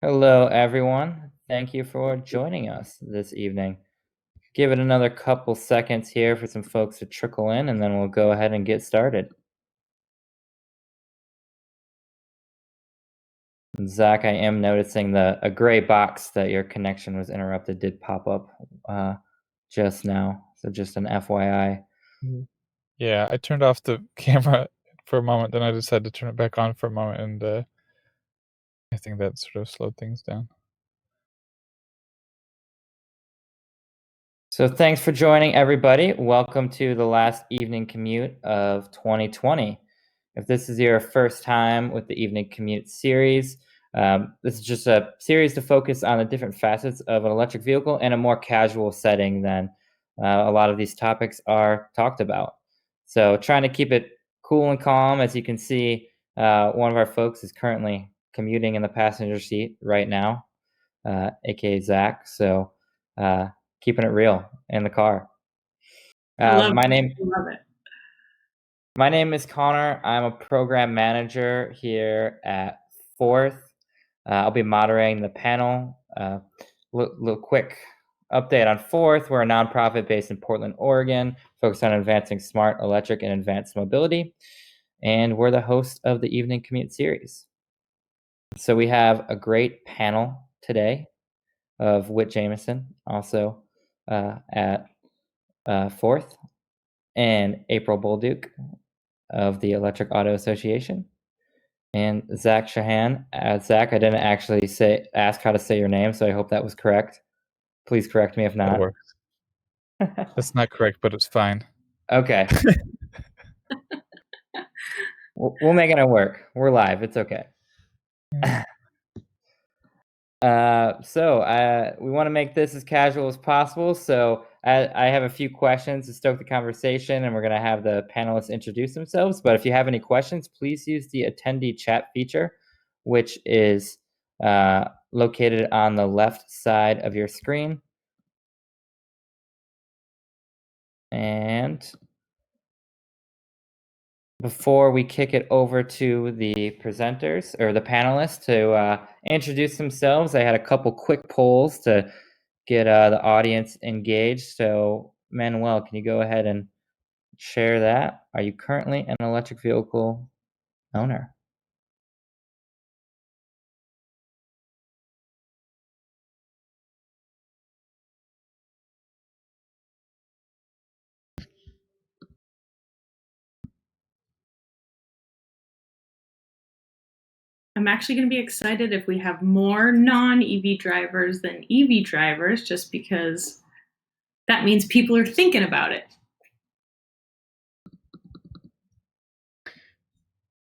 Hello, everyone. Thank you for joining us this evening. Give it another couple seconds here for some folks to trickle in, and then we'll go ahead and get started. Zach, I am noticing a gray box that your connection was interrupted did pop up just now. So just an FYI. Yeah, I turned off the camera for a moment, then I decided to turn it back on for a moment, and I think that sort of slowed things down. So thanks for joining, everybody. Welcome to the last evening commute of 2020. If this is your first time with the evening commute series, this is just a series to focus on the different facets of an electric vehicle in a more casual setting than a lot of these topics are talked about. So trying to keep it cool and calm. As you can see, one of our folks is currently commuting in the passenger seat right now, aka Zach. So keeping it real in the car. Love My it. name is Connor. I'm a program manager here at Fourth. I'll be moderating the panel. Little quick update on Fourth. We're a nonprofit based in Portland, Oregon, focused on advancing smart electric and advanced mobility. And we're the host of the Evening Commute series. So we have a great panel today of Whit Jameson, also at Fourth, and April Bolduc of the Electric Auto Association, and Zach Shahan. Zach, I didn't actually ask how to say your name, so I hope that was correct. Please correct me if not. That works. That's not correct, but it's fine. Okay. We'll make it work. We're live. It's okay. We want to make this as casual as possible. So I have a few questions to stoke the conversation, and we're going to have the panelists introduce themselves. But if you have any questions, please use the attendee chat feature, which is located on the left side of your screen. And before we kick it over to the presenters or the panelists to introduce themselves, I had a couple quick polls to get the audience engaged. So, Manuel, can you go ahead and share that? Are you currently an electric vehicle owner? I'm actually going to be excited if we have more non-EV drivers than EV drivers, just because that means people are thinking about it.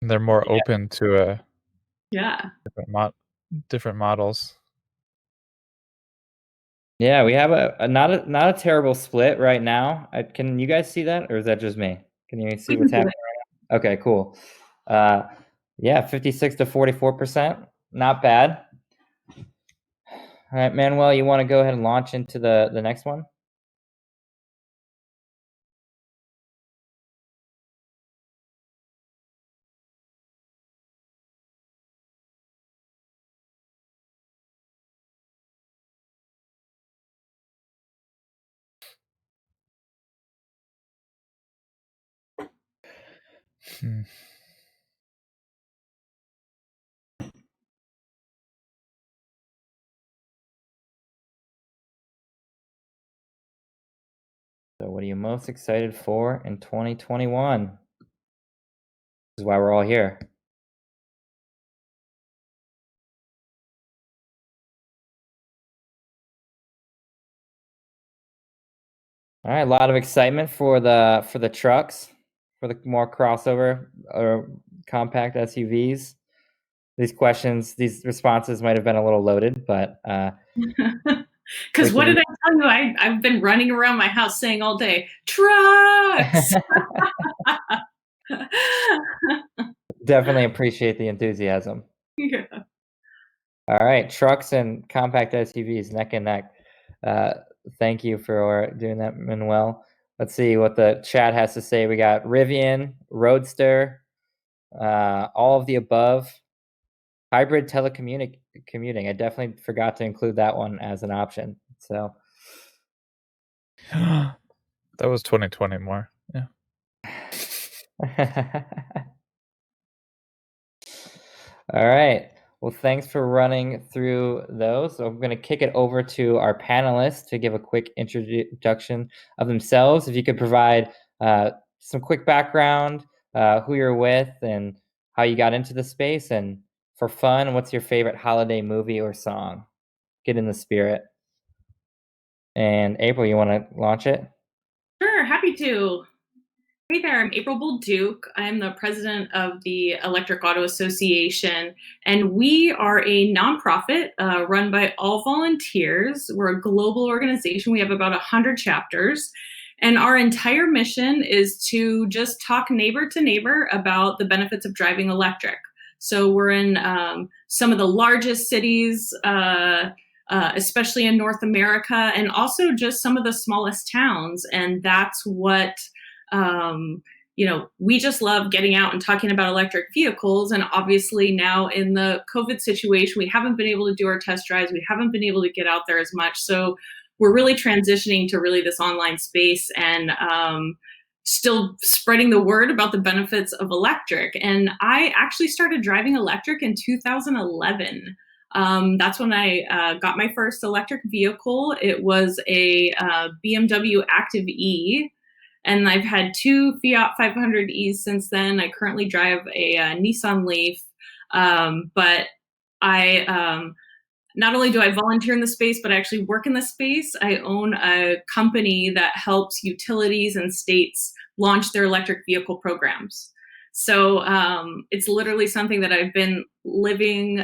They're more open to different models. Yeah, we have a not a terrible split right now. Can you guys see that, or is that just me? Can you see what's happening right now? Okay, cool. Yeah, 56 to 44%. Not bad. All right, Manuel, you want to go ahead and launch into the next one? So what are you most excited for in 2021? This is why we're all here. All right, a lot of excitement for the trucks, for the more crossover or compact SUVs. These responses might have been a little loaded, but because what did I tell you? I've been running around my house saying all day, trucks. Definitely appreciate the enthusiasm. Yeah. All right, trucks and compact SUVs neck and neck. Thank you for doing that, Manuel. Let's see what the chat has to say. We got Rivian, Roadster, all of the above, hybrid commuting. I definitely forgot to include that one as an option. So That was 2020 more. Yeah. All right. Well, thanks for running through those. So I'm going to kick it over to our panelists to give a quick introduction of themselves. If you could provide some quick background, who you're with, and how you got into the space, and for fun, what's your favorite holiday movie or song? Get in the spirit. And April, you want to launch it? Sure, happy to. Hey there, I'm April Bolduc. I'm the president of the Electric Auto Association, and we are a nonprofit run by all volunteers. We're a global organization. We have about 100 chapters, and our entire mission is to just talk neighbor to neighbor about the benefits of driving electric. So we're in some of the largest cities, especially in North America, and also just some of the smallest towns, and that's what we just love getting out and talking about electric vehicles. And obviously now in the COVID situation, we haven't been able to do our test drives. We haven't been able to get out there as much. So we're really transitioning to really this online space and still spreading the word about the benefits of electric. And I actually started driving electric in 2011. That's when I got my first electric vehicle. It was a BMW Active E. And I've had two Fiat 500Es since then. I currently drive a Nissan Leaf, but I not only do I volunteer in the space, but I actually work in the space. I own a company that helps utilities and states launch their electric vehicle programs. So it's literally something that I've been living,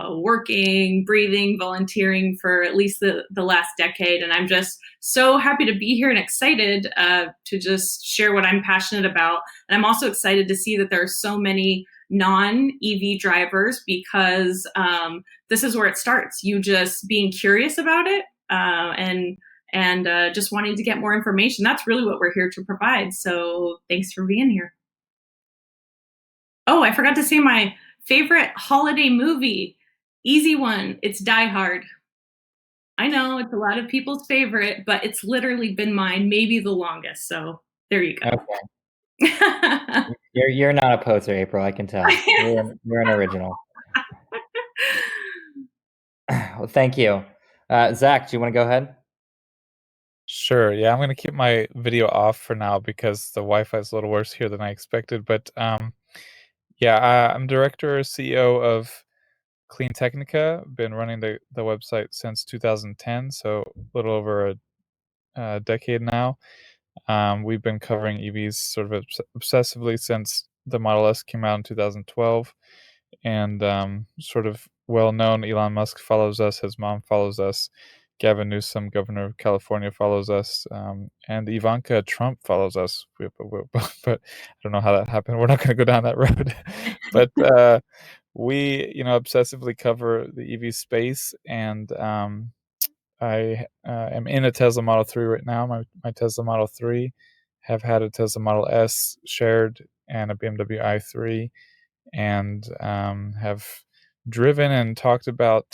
working, breathing, volunteering for at least the last decade. And I'm just so happy to be here and excited to just share what I'm passionate about. And I'm also excited to see that there are so many non-EV drivers because this is where it starts. You just being curious about it and just wanting to get more information. That's really what we're here to provide. So thanks for being here. Oh, I forgot to say my favorite holiday movie. Easy one. It's Die Hard. I know it's a lot of people's favorite, but it's literally been mine maybe the longest. So there you go. Okay. You're not a poser, April. I can tell. You're an original. Well, thank you. Zach, do you want to go ahead? Sure. Yeah, I'm going to keep my video off for now because the Wi-Fi is a little worse here than I expected. But yeah, I'm director, CEO of Clean Technica. Been running the website since 2010, so a little over a decade now. We've been covering EVs sort of obsessively since the Model S came out in 2012, and sort of well known. Elon Musk follows us. His mom follows us. Gavin Newsom, governor of California, follows us, and Ivanka Trump follows us. But I don't know how that happened. We're not going to go down that road. But we, obsessively cover the EV space, and I am in a Tesla Model 3 right now. My Tesla Model 3, have had a Tesla Model S shared and a BMW i3, and have driven and talked about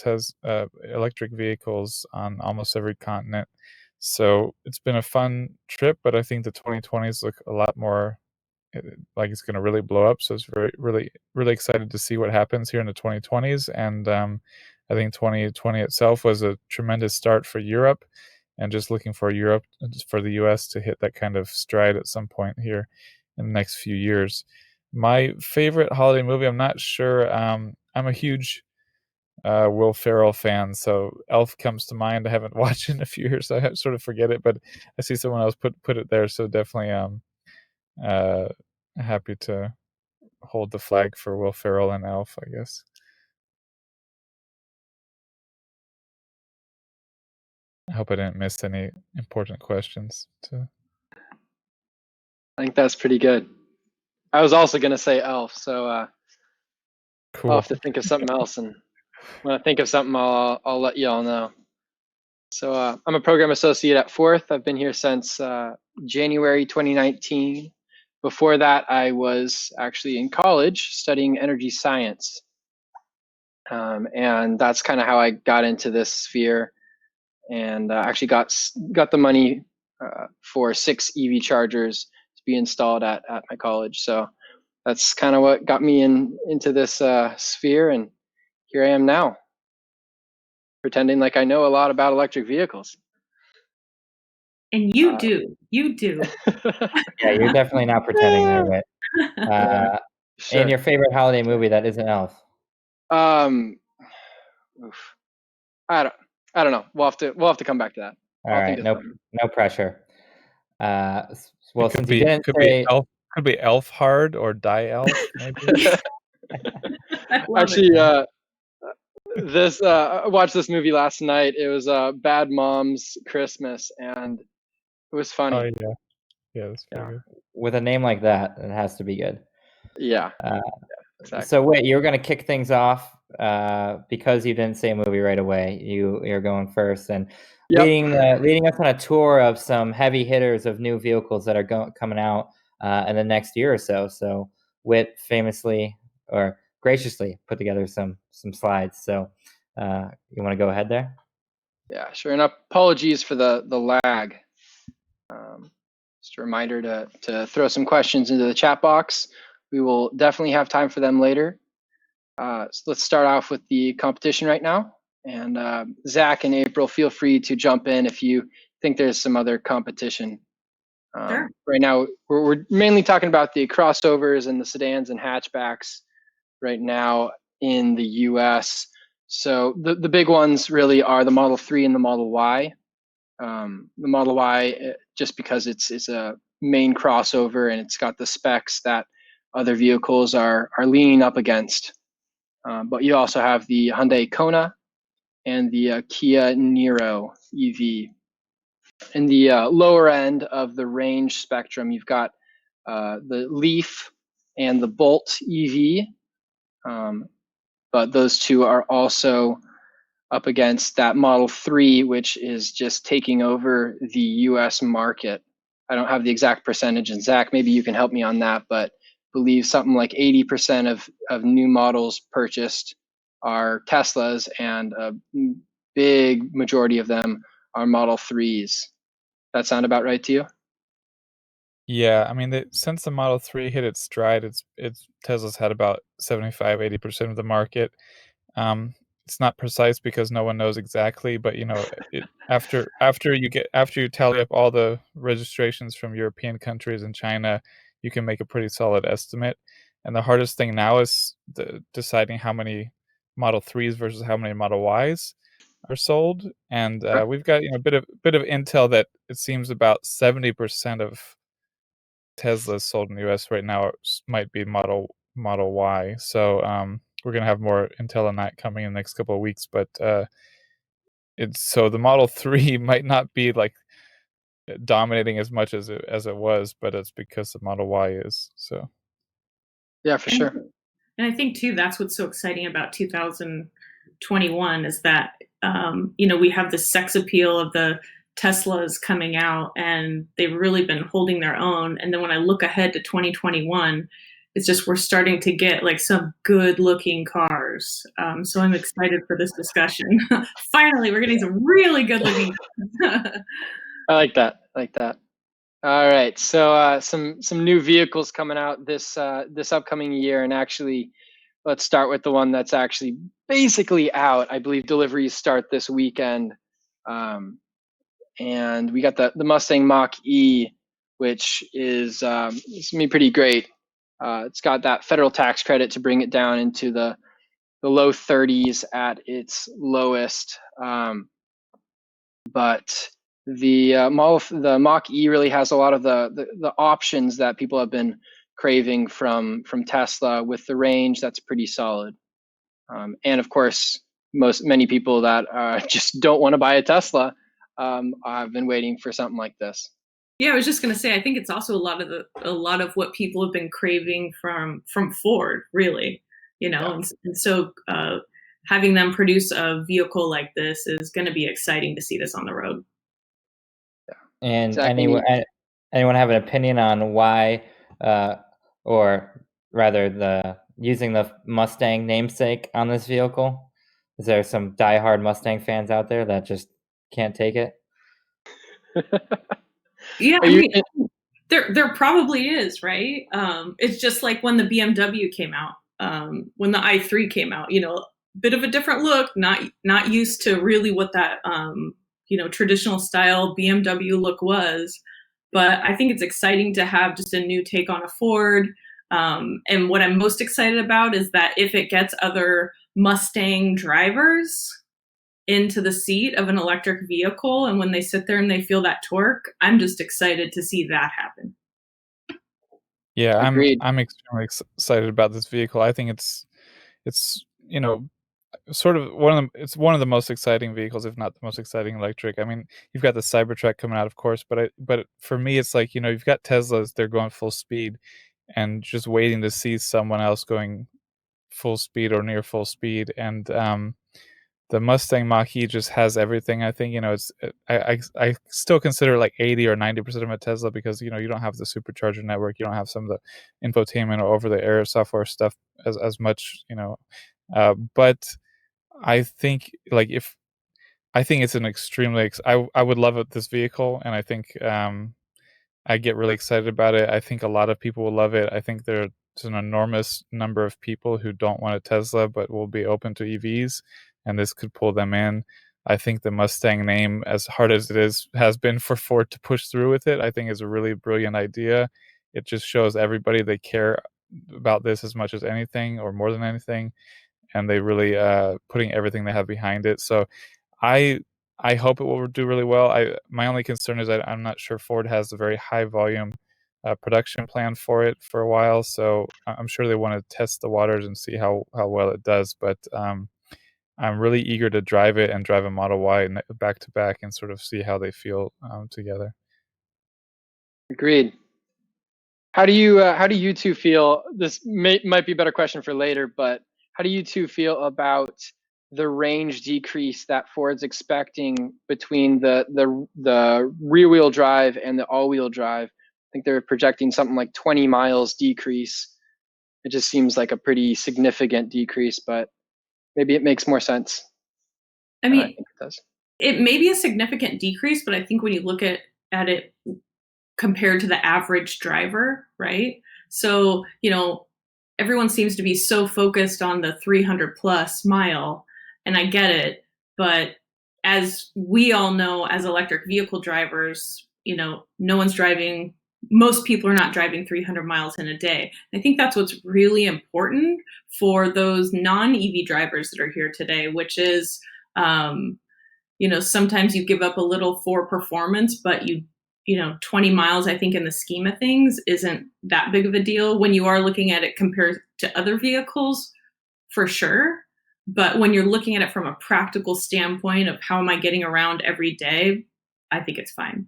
electric vehicles on almost every continent. So it's been a fun trip, but I think the 2020s look a lot more like it's going to really blow up. So it's really excited to see what happens here in the 2020s. And I think 2020 itself was a tremendous start for Europe, and just looking for the US to hit that kind of stride at some point here in the next few years. My favorite holiday movie, I'm not sure. I'm a huge Will Ferrell fan, so Elf comes to mind. I haven't watched it in a few years, so I sort of forget it, but I see someone else put it there, so definitely happy to hold the flag for Will Ferrell and Elf, I guess. I hope I didn't miss any important questions. I think that's pretty good. I was also going to say Elf, so Cool. I'll have to think of something else, and when I think of something, I'll let you all know. So I'm a program associate at Fourth. I've been here since January 2019. Before that, I was actually in college studying energy science. And that's kind of how I got into this sphere, and actually got the money for 6 EV chargers to be installed at my college. So that's kind of what got me into this sphere, and here I am now, pretending like I know a lot about electric vehicles. And you do. Yeah, you're definitely not pretending there, Whit. Sure. And your favorite holiday movie that isn't Elf? Oof. I don't know. We'll have to come back to that. All right, no pressure. Well, since you didn't say, could be Elf Hard or Die Elf, maybe. Actually, this I watched this movie last night. It was Bad Moms Christmas, and it was funny. Oh yeah, that's pretty good. With a name like that, it has to be good. Yeah. Exactly. So wait, you're going to kick things off because you didn't say movie right away. You're going first and leading us on a tour of some heavy hitters of new vehicles that are coming out in the next year or so. So Whit famously or graciously put together some slides. So you want to go ahead there? Yeah, sure. And apologies for the lag. Just a reminder to throw some questions into the chat box. We will definitely have time for them later. So let's start off with the competition right now. And Zach and April, feel free to jump in if you think there's some other competition. Sure. Right now, we're mainly talking about the crossovers and the sedans and hatchbacks right now in the US. So the big ones really are the Model 3 and the Model Y. The Model Y, just because it's a main crossover and it's got the specs that other vehicles are leaning up against. But you also have the Hyundai Kona and the Kia Niro EV. In the lower end of the range spectrum, you've got the Leaf and the Bolt EV. But those two are also up against that Model 3, which is just taking over the US market. I don't have the exact percentage, and Zach, maybe you can help me on that, but I believe something like 80% of new models purchased are Teslas, and a big majority of them are Model 3s. That sound about right to you? Yeah, I mean, since the Model 3 hit its stride, Tesla's had about 75-80% of the market. It's not precise because no one knows exactly, but after you tally up all the registrations from European countries and China, you can make a pretty solid estimate. And the hardest thing now is deciding how many Model 3s versus how many Model Ys are sold. And we've got a bit of intel that it seems about 70% of Teslas sold in the US right now might be Model Y. So we're gonna have more intel on that coming in the next couple of weeks. But the Model 3 might not be like dominating as much as it was, but it's because the Model Y is. So yeah, for sure. And I think too that's what's so exciting about 2021 is that we have the sex appeal of the Teslas coming out, and they've really been holding their own. And then when I look ahead to 2021, it's just we're starting to get like some good looking cars. So I'm excited for this discussion. Finally, we're getting some really good looking cars. I like that. All right, so some new vehicles coming out this upcoming year, and actually, let's start with the one that's actually basically out. I believe deliveries start this weekend. And we got the Mustang Mach-E, which is it's gonna be pretty great. It's got that federal tax credit to bring it down into the low 30s at its lowest. But the Mach-E really has a lot of the options that people have been craving from Tesla, with the range that's pretty solid. And of course, many people that just don't want to buy a Tesla I've been waiting for something like this. Yeah, I was just going to say, I think it's also a lot of what people have been craving from Ford, really, and so having them produce a vehicle like this is going to be exciting to see this on the road. Yeah. And exactly. anyone have an opinion on why, or rather the using the Mustang namesake on this vehicle? Is there some diehard Mustang fans out there that just can't take it? Yeah, Are you, there probably is, right? It's just like when the BMW came out, when the i3 came out. Bit of a different look, not used to really what that traditional style BMW look was. But I think it's exciting to have just a new take on a Ford. And what I'm most excited about is that if it gets other Mustang drivers into the seat of an electric vehicle, and when they sit there and they feel that torque, I'm just excited to see that happen. Yeah, Agreed. I'm extremely excited about this vehicle. I think it's sort of one of the most exciting vehicles, if not the most exciting electric. I mean, you've got the Cybertruck coming out, of course, but for me, it's like, you've got Teslas, they're going full speed, and just waiting to see someone else going full speed or near full speed. And the Mustang Mach-E just has everything. I think, I still consider like 80 or 90% of a Tesla, because you don't have the supercharger network, you don't have some of the infotainment or over the air software stuff as much, but I think, like, I think it's an extremely I would love this vehicle, and I think I get really excited about it. I think a lot of people will love it. I think there's an enormous number of people who don't want a Tesla but will be open to EVs, and this could pull them in. I think the Mustang name, as hard as has been for Ford to push through with it, I think is a really brilliant idea. It just shows everybody they care about this as much as anything, or more than anything, and they really putting everything they have behind it. So I I hope it will do really well. My only concern is that I'm not sure Ford has a very high volume production plan for it for a while. So I'm sure they want to test the waters and see how well it does. But I'm really eager to drive it and drive a Model Y back to back and sort of see how they feel together. Agreed. How do you two feel? This might be a better question for later, but how do you two feel about the range decrease that Ford's expecting between the rear wheel drive and the all wheel drive? I think they're projecting something like 20 miles decrease. It just seems like a pretty significant decrease, but maybe it makes more sense. I mean, I think it does. It may be a significant decrease, but I think when you look at it compared to the average driver, right? So, everyone seems to be so focused on the 300 plus mile, and I get it. But as we all know, as electric vehicle drivers, most people are not driving 300 miles in a day. I think that's what's really important for those non-EV drivers that are here today, which is, sometimes you give up a little for performance, but 20 miles, I think in the scheme of things isn't that big of a deal when you are looking at it compared to other vehicles, for sure. But when you're looking at it from a practical standpoint of how am I getting around every day, I think it's fine.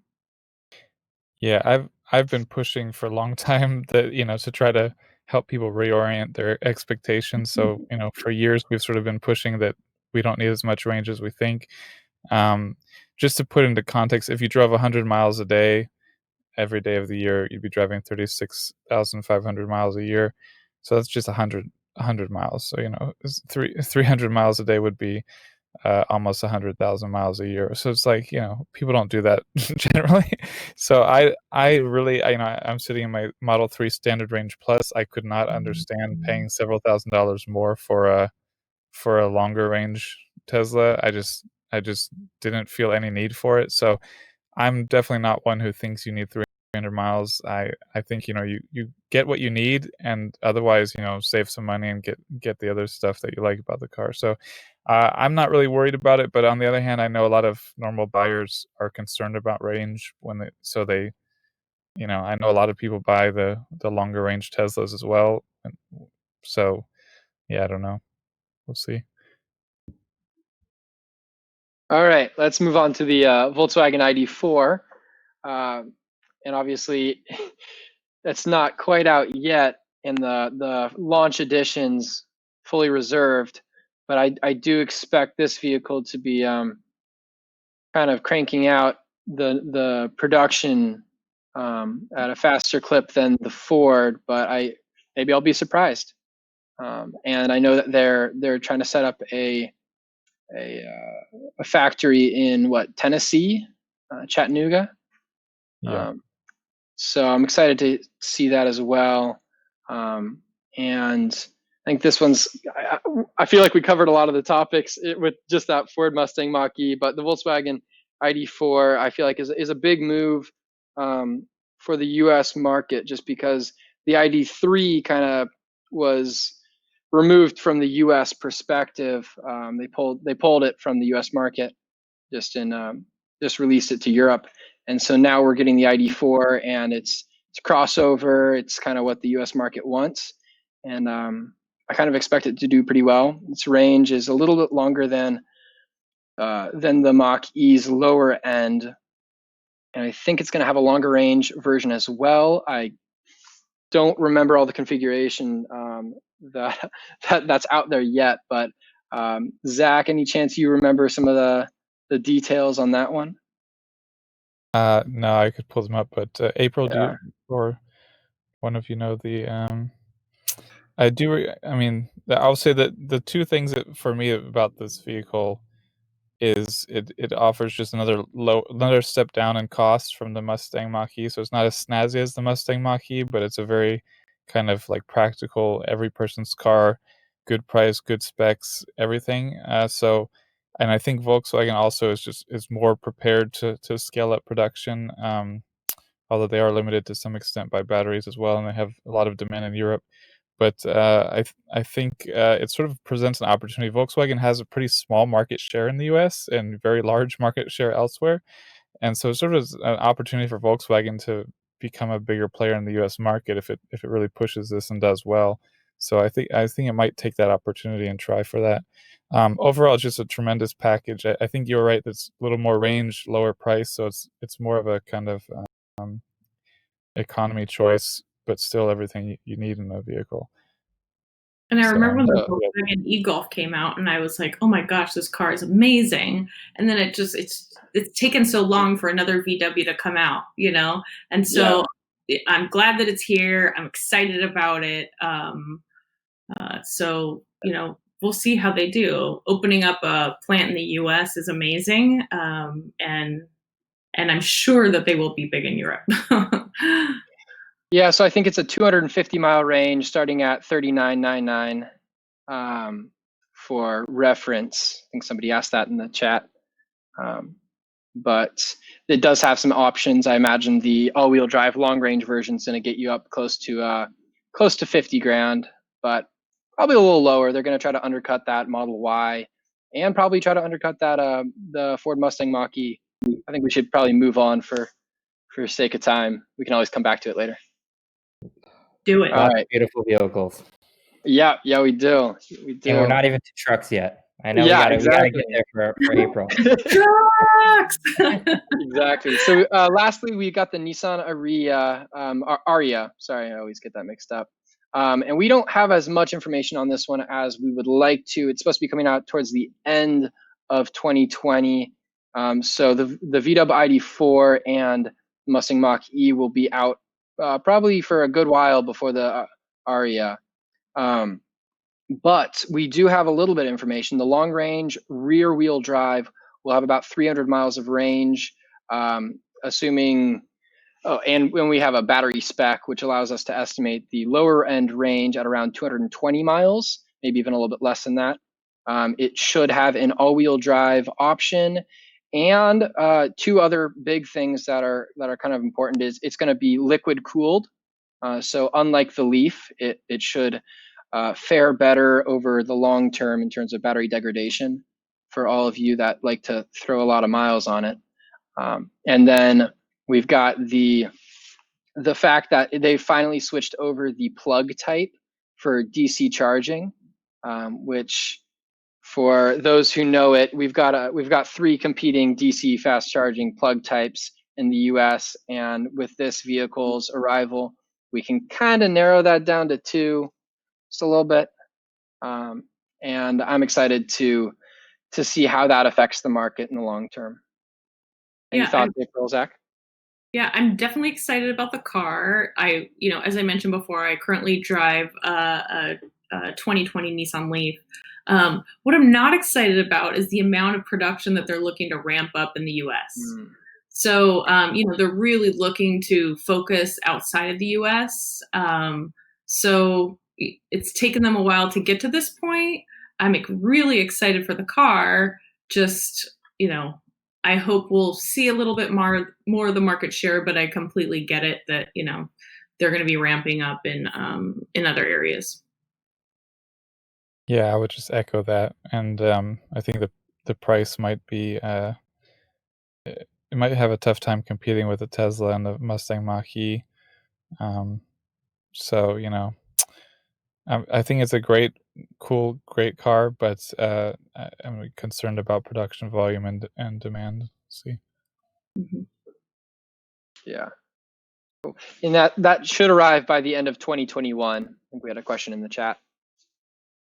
Yeah, I've been pushing for a long time that, to try to help people reorient their expectations. So, for years we've sort of been pushing that we don't need as much range as we think. Just to put into context, if you drove 100 miles a day, every day of the year, you'd be driving 36,500 miles a year. So that's just 100 miles. So, 300 miles a day would be almost 100,000 miles a year. So it's like, people don't do that generally. So I really, I'm sitting in my Model 3 Standard Range Plus. I could not understand paying several $1,000s more for a longer range Tesla. I just didn't feel any need for it. So I'm definitely not one who thinks you need 300 miles. I think, you get what you need, and otherwise, save some money and get the other stuff that you like about the car. So I'm not really worried about it. But on the other hand, I know a lot of normal buyers are concerned about range I know a lot of people buy the longer range Teslas as well. And so, yeah, I don't know. We'll see. All right, let's move on to the Volkswagen ID4. And obviously, that's not quite out yet, and the launch edition's fully reserved. But I do expect this vehicle to be kind of cranking out the production at a faster clip than the Ford. But maybe I'll be surprised. And I know that they're trying to set up a factory in Tennessee, Chattanooga. Yeah. So I'm excited to see that as well. And I think this one's, I feel like we covered a lot of the topics with just that Ford Mustang Mach-E, but the Volkswagen ID4, I feel like is a big move for the US market, just because the ID3 kind of was removed from the US perspective. They pulled it from the US market, just released it to Europe. And so now we're getting the ID4, and it's crossover. It's kind of what the US market wants. And I kind of expect it to do pretty well. Its range is a little bit longer than the Mach-E's lower end. And I think it's going to have a longer range version as well. I don't remember all the configuration that's out there yet, but Zach, any chance you remember some of the details on that one? No, I could pull them up, but April, do Yeah. you or one of you know the? I do. I mean, I'll say that the two things that for me about this vehicle is it offers just another step down in cost from the Mustang Mach-E. So it's not as snazzy as the Mustang Mach-E, but it's a very kind of like practical, every person's car, good price, good specs, everything. And I think Volkswagen also is more prepared to scale up production, although they are limited to some extent by batteries as well, and they have a lot of demand in Europe. But I think it sort of presents an opportunity. Volkswagen has a pretty small market share in the US and very large market share elsewhere. And so it sort of is an opportunity for Volkswagen to become a bigger player in the US market if it really pushes this and does well. So I think it might take that opportunity and try for that. Overall, it's just a tremendous package. I think you're right. It's a little more range, lower price, so it's more of a kind of economy choice, but still everything you need in a vehicle. And I remember when the Yeah. Volkswagen e-Golf came out, and I was like, "Oh my gosh, this car is amazing!" And then it's taken so long for another VW to come out, you know. And so I'm glad that it's here. I'm excited about it. So you know, we'll see how they do. Opening up a plant in the U.S. is amazing, and I'm sure that they will be big in Europe. Yeah, so I think it's a 250-mile range starting at 39.99 for reference. I think somebody asked that in the chat. But it does have some options. I imagine the all-wheel drive long-range version is going to get you up close to 50 grand, but probably a little lower. They're going to try to undercut that Model Y, and probably try to undercut that the Ford Mustang Mach-E. I think we should probably move on for sake of time. We can always come back to it later. Do it. All Lots right. of beautiful vehicles. Yeah, we do. And we're not even to trucks yet. I know Yeah, we gotta exactly. get there for April. Trucks! Exactly. So lastly, we got the Nissan Ariya. Sorry, I always get that mixed up. And we don't have as much information on this one as we would like to. It's supposed to be coming out towards the end of 2020. So the VW ID4 and Mustang Mach-E will be out probably for a good while before the Ariya. But we do have a little bit of information. The long range rear wheel drive will have about 300 miles of range, assuming, and when we have a battery spec, which allows us to estimate the lower end range at around 220 miles, maybe even a little bit less than that. It should have an all-wheel drive option, and two other big things that are kind of important is it's going to be liquid cooled. So unlike the Leaf, it should fare better over the long term in terms of battery degradation for all of you that like to throw a lot of miles on it. And then we've got the fact that they finally switched over the plug type for DC charging, which for those who know it, we've got three competing DC fast charging plug types in the US, and with this vehicle's arrival, we can kind of narrow that down to two, just a little bit. And I'm excited to see how that affects the market in the long term. Any thoughts, April, Zach? Yeah, I'm definitely excited about the car. As I mentioned before, I currently drive a 2020 Nissan Leaf. What I'm not excited about is the amount of production that they're looking to ramp up in the US. So, they're really looking to focus outside of the US. So it's taken them a while to get to this point. I'm really excited for the car. Just, I hope we'll see a little bit more of the market share, but I completely get it that, they're going to be ramping up in other areas. Yeah, I would just echo that. And I think the price might be, it might have a tough time competing with the Tesla and the Mustang Mach-E. So, I think it's a great car, but I'm concerned about production volume and demand. See. Mm-hmm. Yeah. And that should arrive by the end of 2021. I think we had a question in the chat.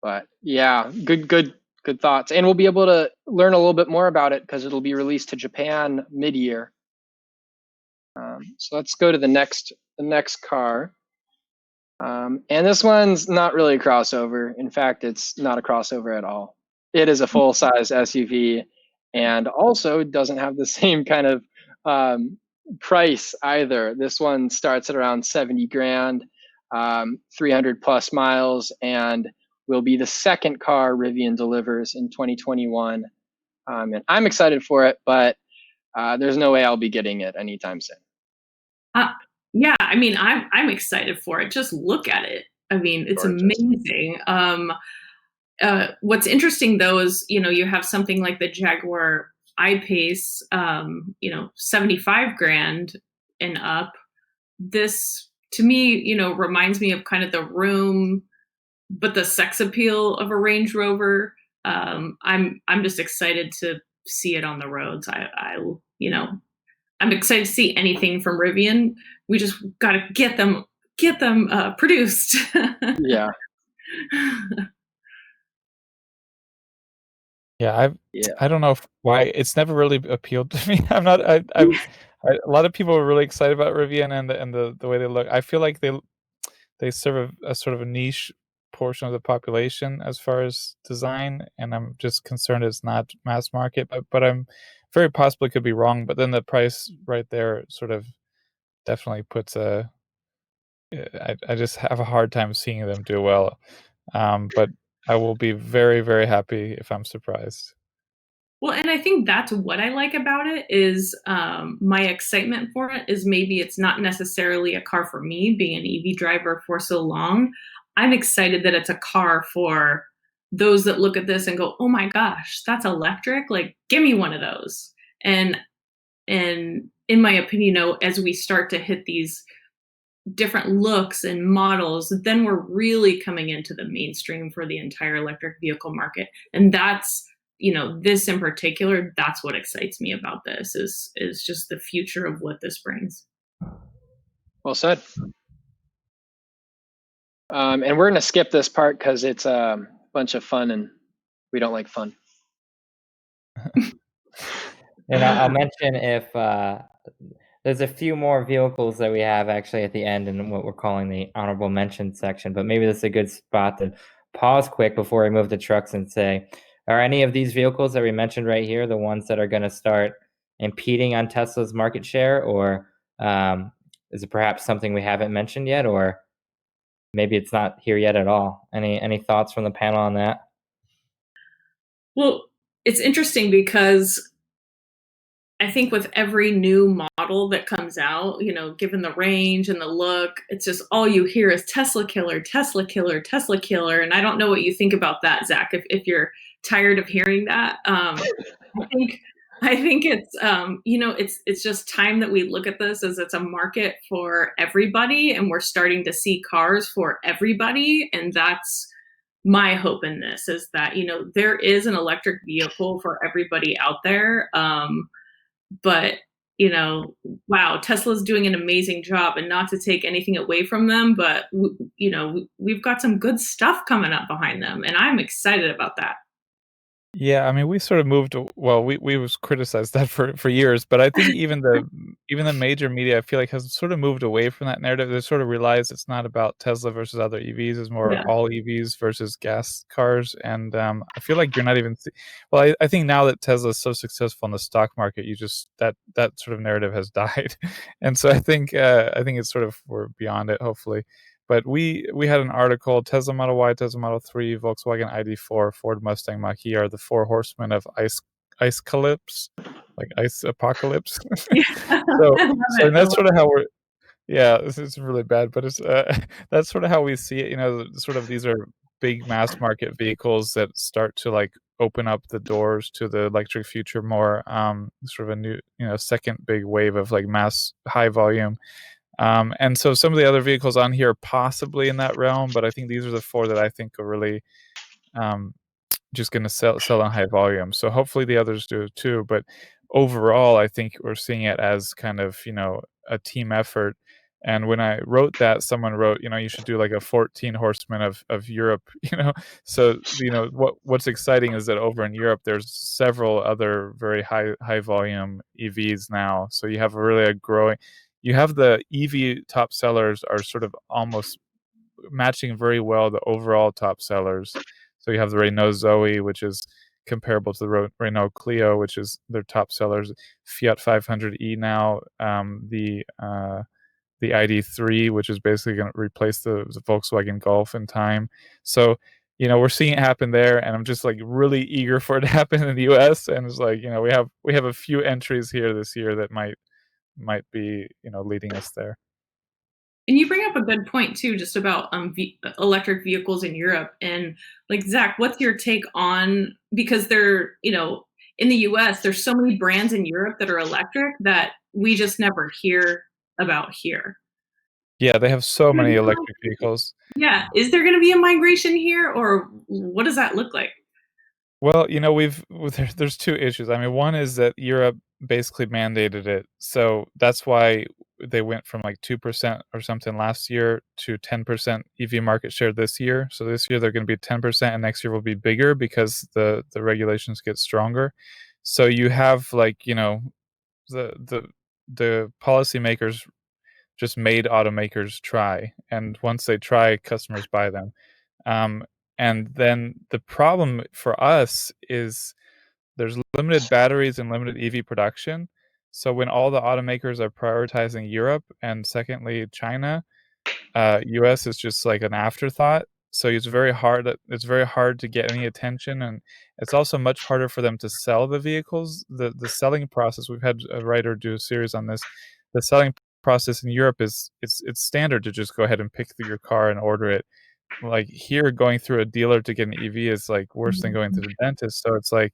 But yeah, good thoughts. And we'll be able to learn a little bit more about it because it'll be released to Japan mid-year. So let's go to the next car. And this one's not really a crossover. In fact, it's not a crossover at all. It is a full-size SUV, and also doesn't have the same kind of price either. This one starts at around 70 grand, 300 plus miles, and will be the second car Rivian delivers in 2021. And I'm excited for it, but there's no way I'll be getting it anytime soon. Yeah, I mean, I'm excited for it. Just look at it. I mean, it's amazing. What's interesting though is, you have something like the Jaguar I-Pace, 75 grand and up. This, to me, reminds me of kind of the room, but the sex appeal of a Range Rover. I'm just excited to see it on the roads. I'm excited to see anything from Rivian. We just got to get them produced. Yeah. Yeah, I don't know why it's never really appealed to me. I'm not. A lot of people are really excited about Rivian and the way they look. I feel like they serve a sort of a niche portion of the population as far as design, and I'm just concerned it's not mass market. But I'm very possibly could be wrong. But then the price right there sort of definitely puts a. I just have a hard time seeing them do well. But I will be very, very happy if I'm surprised. Well, and I think that's what I like about it is my excitement for it is maybe it's not necessarily a car for me, being an EV driver for so long. I'm excited that it's a car for those that look at this and go, oh my gosh, that's electric. Like, give me one of those. And in my opinion, as we start to hit these different looks and models, then we're really coming into the mainstream for the entire electric vehicle market. And that's, this in particular, that's what excites me about this is just the future of what this brings. Well said. And we're going to skip this part because it's a bunch of fun and we don't like fun. And I'll mention if there's a few more vehicles that we have actually at the end in what we're calling the honorable mention section, but maybe this is a good spot to pause quick before we move to trucks and say, are any of these vehicles that we mentioned right here the ones that are going to start impeding on Tesla's market share, or is it perhaps something we haven't mentioned yet, or maybe it's not here yet at all? Any thoughts from the panel on that? Well, it's interesting because I think with every new model that comes out, given the range and the look, it's just all you hear is Tesla killer, Tesla killer, Tesla killer. And I don't know what you think about that, Zach, if you're tired of hearing that. I think it's, it's just time that we look at this as it's a market for everybody, and we're starting to see cars for everybody. And that's my hope in this is that, there is an electric vehicle for everybody out there. But, wow, Tesla's doing an amazing job, and not to take anything away from them, but, we've got some good stuff coming up behind them, and I'm excited about that. Yeah, I mean, we sort of moved. Well, we was criticized that for years, but I think even the major media, I feel like, has sort of moved away from that narrative. They sort of realize it's not about Tesla versus other EVs; it's more Yeah. all EVs versus gas cars. And I feel like you're not even. Well, I think now that Tesla is so successful in the stock market, you just that sort of narrative has died, and so I think it's sort of we're beyond it, hopefully. But we had an article: Tesla Model Y, Tesla Model 3, Volkswagen ID4, Ford Mustang Mach-E are the four horsemen of ice calypse, like ice apocalypse. Yeah. So I love so it. that's sort of how we're. Yeah, this is really bad, but it's that's sort of how we see it. You know, sort of these are big mass market vehicles that start to like open up the doors to the electric future more. Sort of a new, second big wave of like mass high volume. And so some of the other vehicles on here are possibly in that realm, but I think these are the four that I think are really um, just going to sell in high volume. So hopefully the others do too. But overall, I think we're seeing it as kind of a team effort. And when I wrote that, someone wrote, you should do like a 14 horsemen of Europe. So what's exciting is that over in Europe, there's several other very high volume EVs now. So you have really a growing. You have the EV top sellers are sort of almost matching very well the overall top sellers. So you have the Renault Zoe, which is comparable to the Renault Clio, which is their top sellers. Fiat 500e now, the ID3, which is basically going to replace the Volkswagen Golf in time. So we're seeing it happen there, and I'm just like really eager for it to happen in the U.S. And it's like we have a few entries here this year that might be leading us there. And you bring up a good point too, just about electric vehicles in Europe. And like Zach, what's your take on, because they're in the U.S. there's so many brands in Europe that are electric that we just never hear about here. Yeah, they have so many electric vehicles. Yeah, is there going to be a migration here, or what does that look like? Well, there's two issues. I mean, one is that Europe basically mandated it, so that's why they went from like 2% or something last year to 10% EV market share this year. So this year they're going to be 10%, and next year will be bigger because the regulations get stronger. So you have like the policymakers just made automakers try, and once they try, customers buy them. Um, and then the problem for us is there's limited batteries and limited EV production. So when all the automakers are prioritizing Europe and secondly China, US is just like an afterthought. So it's very hard to get any attention, and it's also much harder for them to sell the vehicles. The selling process, we've had a writer do a series on this. The selling process in Europe is it's standard to just go ahead and pick your car and order it. Like here, going through a dealer to get an EV is like worse than going to the dentist. So it's like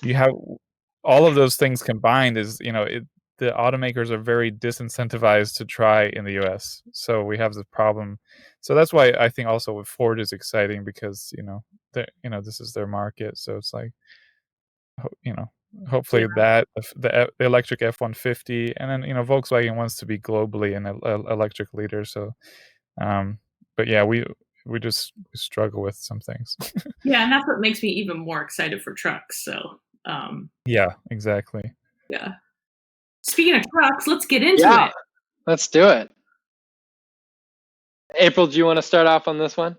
you have all of those things combined is the automakers are very disincentivized to try in the US. So we have this problem. So that's why I think also with Ford is exciting, because this is their market. So it's like hopefully that the electric F-150, and then Volkswagen wants to be globally an electric leader. So but yeah, we struggle with some things. Yeah, and that's what makes me even more excited for trucks. So yeah, exactly. Yeah. Speaking of trucks, let's get into it. Let's do it. April, do you want to start off on this one?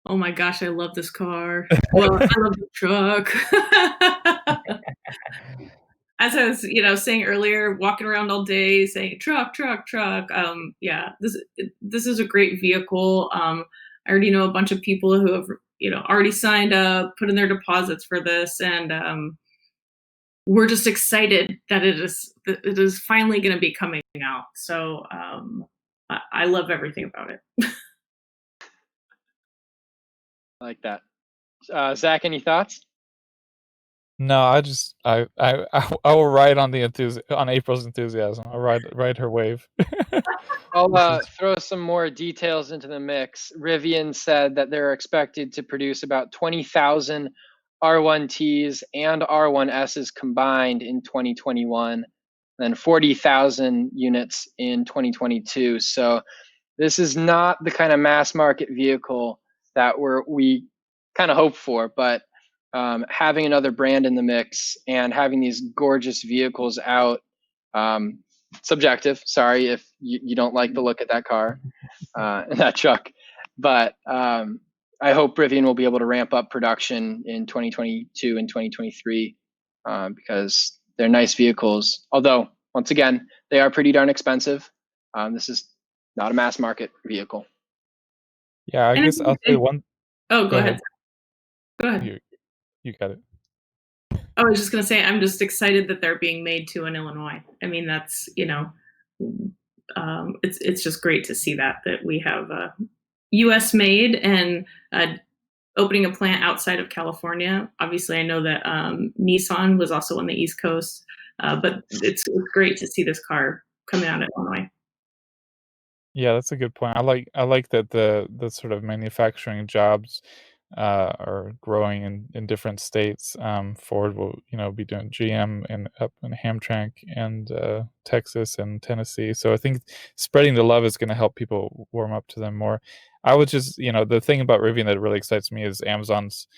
Oh my gosh, I love this car. Well, I love the truck. As I was, saying earlier, walking around all day saying truck, truck, truck. Yeah, this is a great vehicle. I already know a bunch of people who have, already signed up, put in their deposits for this, and we're just excited that it is finally going to be coming out. So I love everything about it. I like that. Zach, any thoughts? No, I will ride on on April's enthusiasm. I'll ride her wave. I'll throw some more details into the mix. Rivian said that they're expected to produce about 20,000 R1Ts and R1Ss combined in 2021, then 40,000 units in 2022. So this is not the kind of mass market vehicle that we kind of hope for, but having another brand in the mix and having these gorgeous vehicles out, subjective, sorry if you don't like the look at that car, that truck, but I hope Rivian will be able to ramp up production in 2022 and 2023 because they're nice vehicles. Although, once again, they are pretty darn expensive. This is not a mass market vehicle. Yeah, I guess I'll say one. Oh, go ahead. Go ahead. You got it. I was just going to say, I'm just excited that they're being made too in Illinois. I mean, that's, it's just great to see that we have U.S. made and opening a plant outside of California. Obviously, I know that Nissan was also on the East Coast, but it's great to see this car coming out of Illinois. Yeah, that's a good point. I like that the sort of manufacturing jobs are growing in different states. Ford will be doing GM and up in Hamtramck and Texas and Tennessee. So I think spreading the love is going to help people warm up to them more. I would just the thing about Rivian that really excites me is Amazon's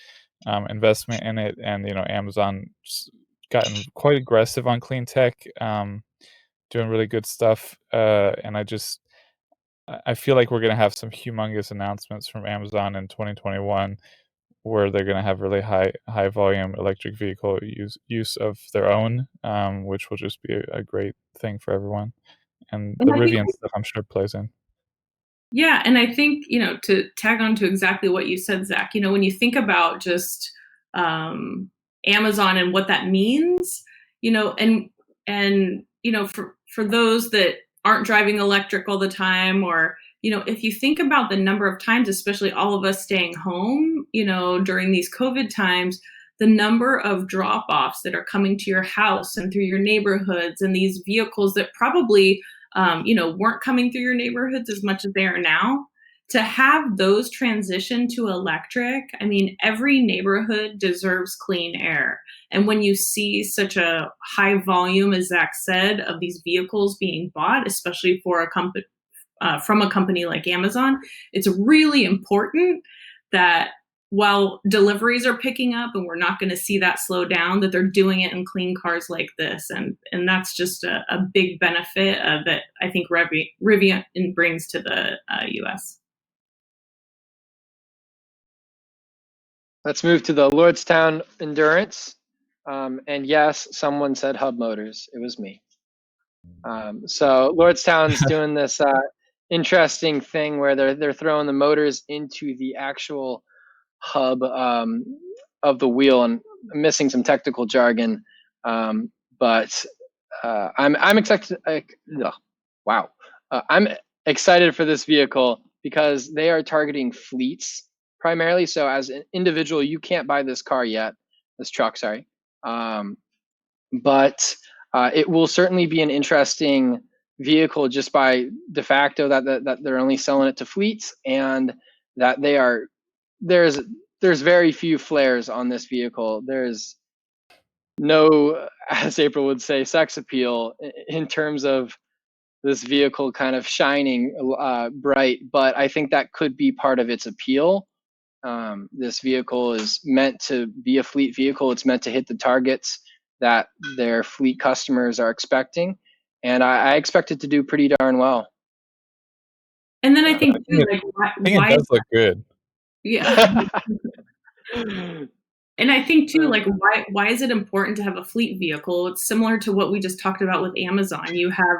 investment in it, and Amazon's gotten quite aggressive on clean tech, doing really good stuff, and I feel like we're going to have some humongous announcements from Amazon in 2021 where they're going to have really high volume electric vehicle use of their own, which will just be a great thing for everyone. And the Rivian stuff, I'm sure, plays in. Yeah, and I think, to tag on to exactly what you said, Zach, when you think about just Amazon and what that means, for those that aren't driving electric all the time, or if you think about the number of times, especially all of us staying home, during these COVID times, the number of drop-offs that are coming to your house and through your neighborhoods, and these vehicles that probably weren't coming through your neighborhoods as much as they are now, to have those transition to electric. I mean, every neighborhood deserves clean air. And when you see such a high volume, as Zach said, of these vehicles being bought, especially for from a company like Amazon, it's really important that while deliveries are picking up and we're not going to see that slow down, that they're doing it in clean cars like this. And that's just a big benefit that I think Rivian brings to the US. Let's move to the Lordstown Endurance. And yes, someone said Hub Motors. It was me. So Lordstown's doing this interesting thing where they're throwing the motors into the actual hub of the wheel, and I'm missing some technical jargon, but I'm excited. I'm excited for this vehicle because they are targeting fleets primarily. So as an individual, you can't buy this truck, sorry. But it will certainly be an interesting vehicle just by de facto that they're only selling it to fleets, and that there's very few flares on this vehicle. There's no, as April would say, sex appeal in terms of this vehicle kind of shining bright, but I think that could be part of its appeal. This vehicle is meant to be a fleet vehicle. It's meant to hit the targets that their fleet customers are expecting, and I expect it to do pretty darn well. And then I think too, it does look good. Yeah. And I think too, why is it important to have a fleet vehicle? It's similar to what we just talked about with Amazon. You have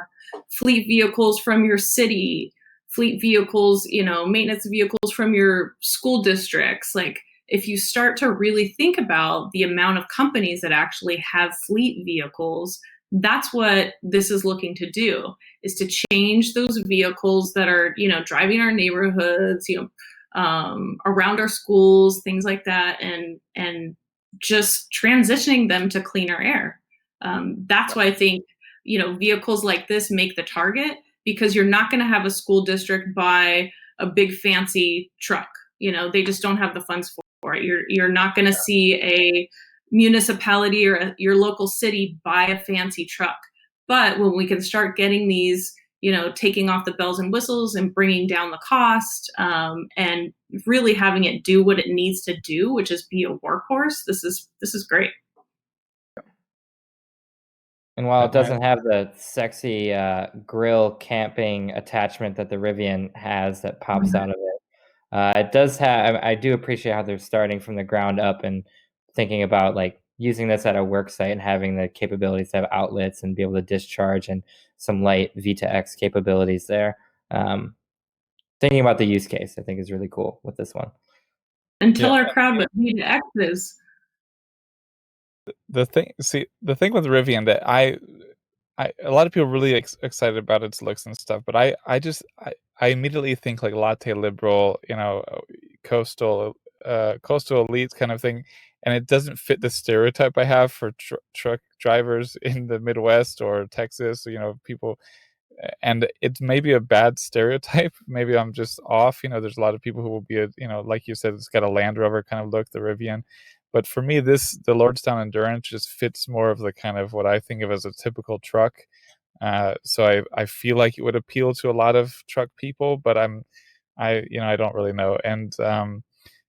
fleet vehicles from your city, fleet vehicles, maintenance vehicles from your school districts. Like, if you start to really think about the amount of companies that actually have fleet vehicles, that's what this is looking to do, is to change those vehicles that are, driving our neighborhoods, around our schools, things like that, and just transitioning them to cleaner air. That's why I think, vehicles like this make the target, because you're not going to have a school district buy a big fancy truck. They just don't have the funds for it. You're not going to see a municipality or your local city buy a fancy truck. But when we can start getting these, taking off the bells and whistles and bringing down the cost, and really having it do what it needs to do, which is be a workhorse. This is great. And while it doesn't have the sexy grill camping attachment that the Rivian has that pops out of it, it does have. I do appreciate how they're starting from the ground up and thinking about like using this at a work site and having the capabilities to have outlets and be able to discharge and some light V2X capabilities there. Thinking about the use case, I think is really cool with this one. And tell our crowd what V2X is. The thing with Rivian that a lot of people are really excited about its looks and stuff, but I immediately think like latte liberal, coastal elite kind of thing, and it doesn't fit the stereotype I have for truck drivers in the Midwest or Texas. People, and it's maybe a bad stereotype. Maybe I'm just off. There's a lot of people who will be like you said, it's got a Land Rover kind of look, the Rivian. But for me, the Lordstown Endurance just fits more of the kind of what I think of as a typical truck. So I feel like it would appeal to a lot of truck people, but I don't really know. And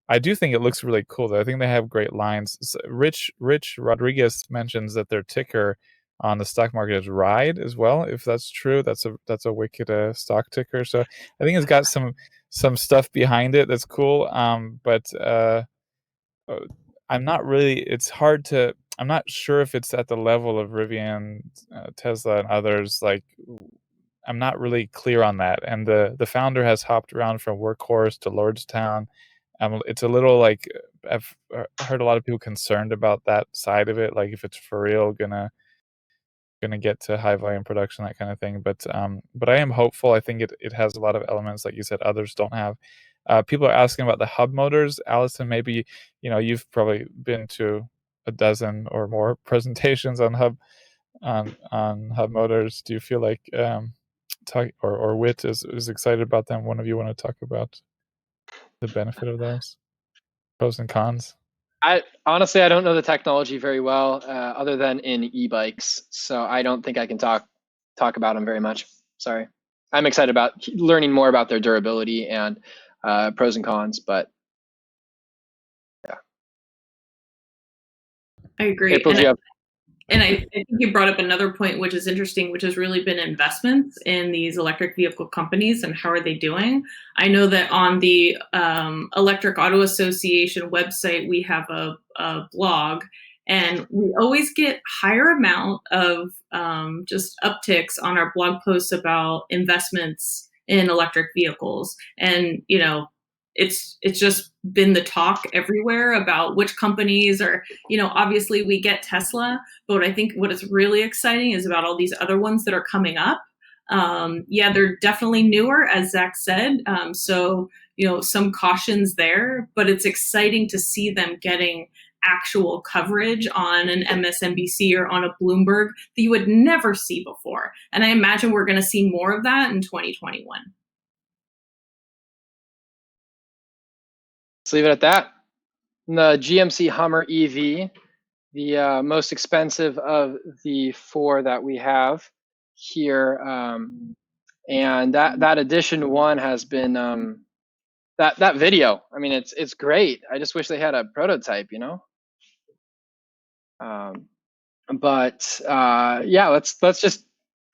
I do think it looks really cool though. I think they have great lines. So Rich Rodriguez mentions that their ticker on the stock market is RIDE as well. If that's true, that's a wicked stock ticker. So I think it's got some stuff behind it that's cool. But I'm not really. I'm not sure if it's at the level of Rivian, Tesla, and others. Like, I'm not really clear on that. And the founder has hopped around from Workhorse to Lordstown. It's a little like I've heard a lot of people concerned about that side of it. Like, if it's for real gonna get to high volume production, that kind of thing. But I am hopeful. I think it has a lot of elements, like you said, others don't have. People are asking about the hub motors. Allison, maybe you've probably been to a dozen or more presentations on hub motors. Do you feel like or Wit is excited about them? One of you want to talk about the benefit of those, pros and cons? I honestly don't know the technology very well, other than in e-bikes, so I don't think I can talk about them very much. Sorry. I'm excited about learning more about their durability and pros and cons, but yeah. I agree. April, and I think you brought up another point, which is interesting, which has really been investments in these electric vehicle companies and how are they doing. I know that on the Electric Auto Association website, we have a blog, and we always get higher amount of just upticks on our blog posts about investments in electric vehicles. And, it's just been the talk everywhere about which companies are, obviously we get Tesla, but I think what is really exciting is about all these other ones that are coming up. They're definitely newer, as Zach said. So, some cautions there, but it's exciting to see them getting actual coverage on an MSNBC or on a Bloomberg that you would never see before. And I imagine we're going to see more of that in 2021. Let's leave it at that. The GMC Hummer EV, the most expensive of the four that we have here, and that edition one has been that video. I mean, it's great. I just wish they had a prototype,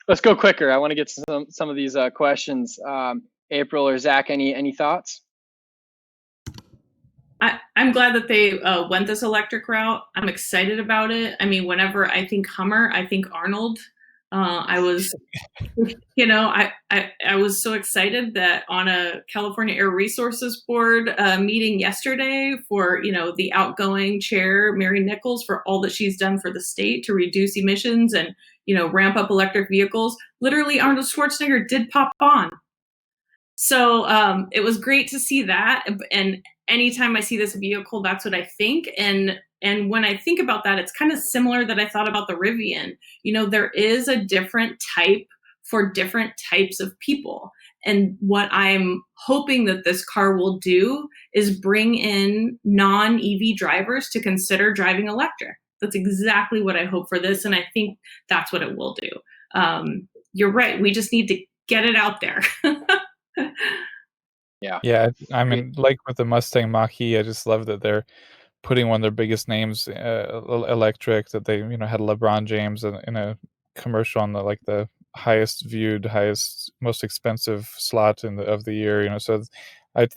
let's go quicker. I want to get to some of these questions. April or Zach, any thoughts? I'm glad that they went this electric route. I'm excited about it. I mean, whenever I think Hummer, I think Arnold. I was, I was so excited that on a California Air Resources Board meeting yesterday for, the outgoing chair, Mary Nichols, for all that she's done for the state to reduce emissions and, ramp up electric vehicles, literally Arnold Schwarzenegger did pop on. So it was great to see that. And anytime I see this vehicle, that's what I think. And when I think about that, it's kind of similar that I thought about the Rivian. There is a different type for different types of people. And what I'm hoping that this car will do is bring in non-EV drivers to consider driving electric. That's exactly what I hope for this. And I think that's what it will do. You're right. We just need to get it out there. Yeah, I mean, like with the Mustang Mach-E, I just love that they're putting one of their biggest names, electric, that they, had LeBron James in a commercial on the highest viewed, most expensive slot of the year, so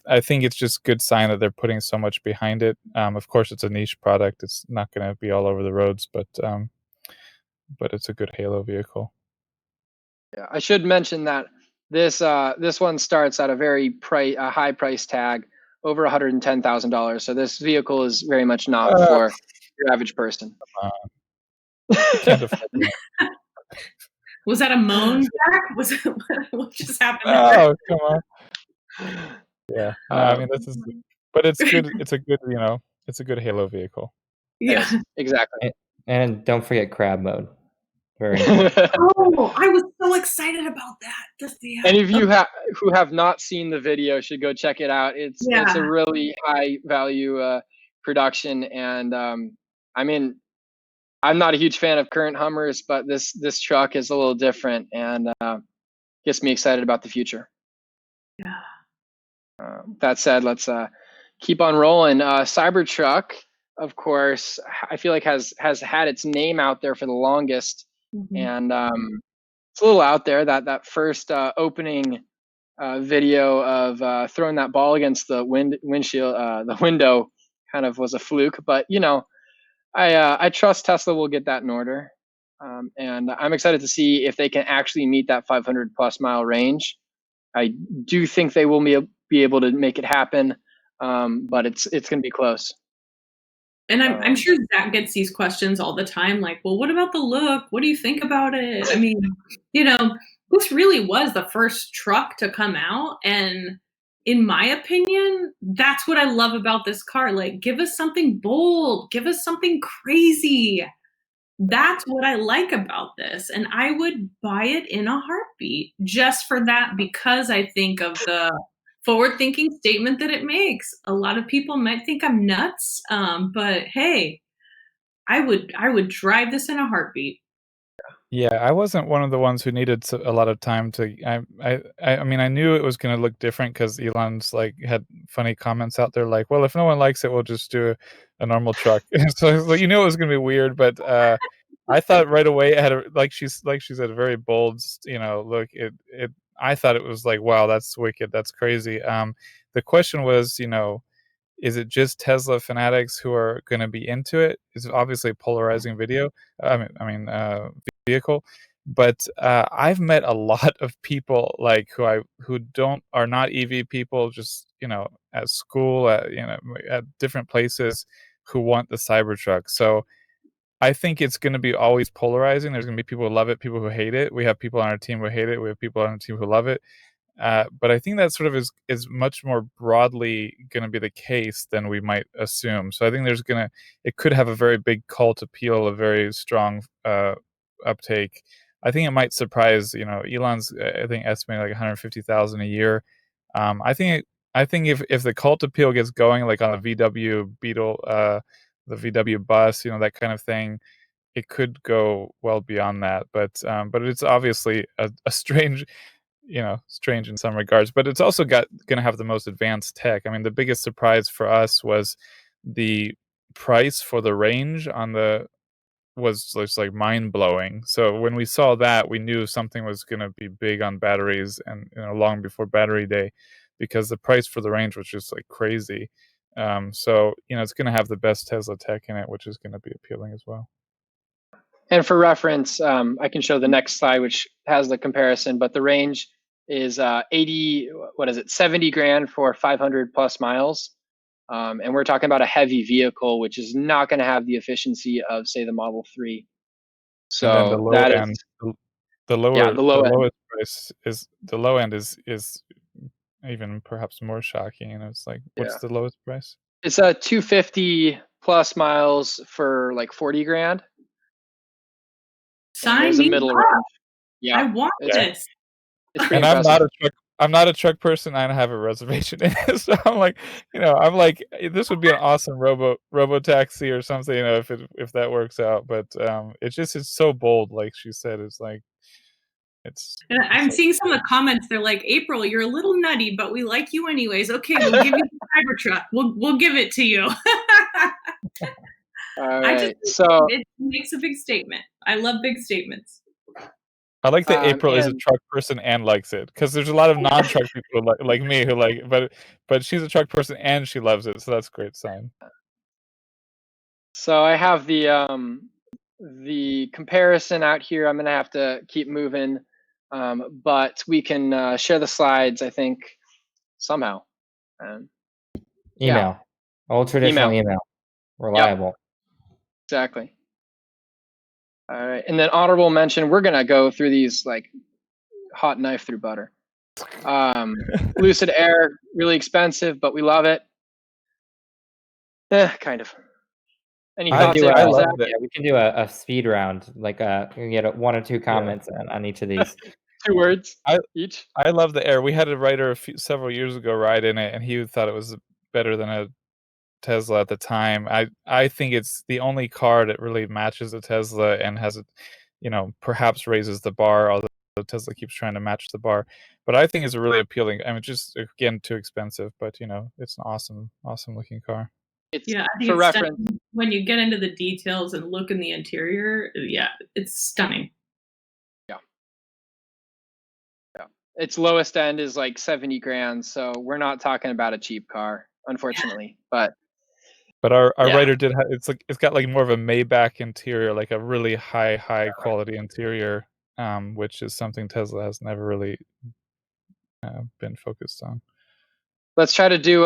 I think it's just good sign that they're putting so much behind it. Of course, it's a niche product. It's not going to be all over the roads, but it's a good halo vehicle. Yeah, I should mention that this one starts at a very high price tag, over $110,000. So this vehicle is very much not for your average person. Can't afford that. Was that a moan, Jack? What just happened? Oh, come on. Yeah, no, I mean but it's good. It's a good, it's a good halo vehicle. Yeah, exactly. And don't forget crab mode. Very important. Oh, I was so excited about that. Any of you who have not seen the video should go check it out. It's a really high value production, and I mean, I'm not a huge fan of current Hummers, but this truck is a little different and gets me excited about the future. Yeah. That said, let's keep on rolling. Cybertruck, of course, I feel like has had its name out there for the longest. And it's a little out there. That first opening video of throwing that ball against the windshield, the window, kind of was a fluke. But I trust Tesla will get that in order, and I'm excited to see if they can actually meet that 500 plus mile range. I do think they will be able to make it happen, but it's going to be close. And I'm sure Zach gets these questions all the time, like, well, what about the look? What do you think about it? I mean, this really was the first truck to come out. And in my opinion, that's what I love about this car. Like, give us something bold. Give us something crazy. That's what I like about this. And I would buy it in a heartbeat just for that, because I think of the forward-thinking statement that it makes. A lot of people might think I'm nuts, but hey, I would drive this in a heartbeat. Yeah, I wasn't one of the ones who needed a lot of time to. I mean, I knew it was going to look different because Elon's had funny comments out there, like, "Well, if no one likes it, we'll just do a normal truck." So it was it was going to be weird, but I thought right away it had like she said, a very bold, look. I thought it was like, wow, that's wicked, that's crazy. The question was, is it just Tesla fanatics who are going to be into it? It's obviously a polarizing vehicle, but I've met a lot of people who are not EV people, just at school, at different places, who want the Cybertruck. So I think it's going to be always polarizing. There's going to be people who love it, people who hate it. We have people on our team who hate it. We have people on our team who love it. But I think that sort of is much more broadly going to be the case than we might assume. So I think it could have a very big cult appeal, a very strong uptake. I think it might surprise, Elon's, I think, estimated like 150,000 a year. I think if the cult appeal gets going, like on the VW Beetle, the VW bus, that kind of thing, it could go well beyond that. But it's obviously a strange, strange in some regards, but it's also going to have the most advanced tech. I mean, the biggest surprise for us was the price for the range was just like mind blowing. So when we saw that, we knew something was going to be big on batteries, and long before battery day, because the price for the range was just like crazy. So it's going to have the best Tesla tech in it, which is going to be appealing as well. And for reference, I can show the next slide, which has the comparison, but the range is 70 grand for 500 plus miles. And we're talking about a heavy vehicle, which is not going to have the efficiency of, say, the Model 3. So and then the low end, the lowest price is, the low end is even perhaps more shocking. And it's like, what's the lowest price? It's a 250 plus miles for like 40 grand. Sign me middle up. range. Yeah, I want this. It's pretty and impressive. I'm not a truck person. I don't have a reservation in it, so I'm like, this would be an awesome robo taxi or something, if that works out. But it's so bold, like she said. It's like, And I'm seeing some of the comments. They're like, April, you're a little nutty, but we like you anyways. Okay, we'll give you the Cybertruck. We'll give it to you. All right. So it makes a big statement. I love big statements. I like that April is a truck person and likes it, because there's a lot of non-truck people like me who like, but she's a truck person and she loves it, so that's a great sign. So I have the comparison out here. I'm gonna have to keep moving, but we can share the slides, I think, somehow. Email, old traditional email, reliable. Yep. Exactly. All right, and then honorable mention. We're gonna go through these like hot knife through butter. Lucid Air, really expensive, but we love it. Kind of. Any thoughts? I love it. Yeah, we can do a speed round, like you get 1 or 2 comments on each of these. 2 words each. I love the Air. We had a writer several years ago ride in it, and he thought it was better than a Tesla at the time. I think it's the only car that really matches a Tesla and has a, perhaps raises the bar, although Tesla keeps trying to match the bar. But I think it's a really appealing. I mean, just again too expensive, but it's an awesome looking car. I think for reference, when you get into the details and look in the interior, it's stunning. Yeah. Its lowest end is like 70 grand, so we're not talking about a cheap car, unfortunately. But our writer did it's got like more of a Maybach interior, like a really high quality interior, which is something Tesla has never really been focused on. Let's try to do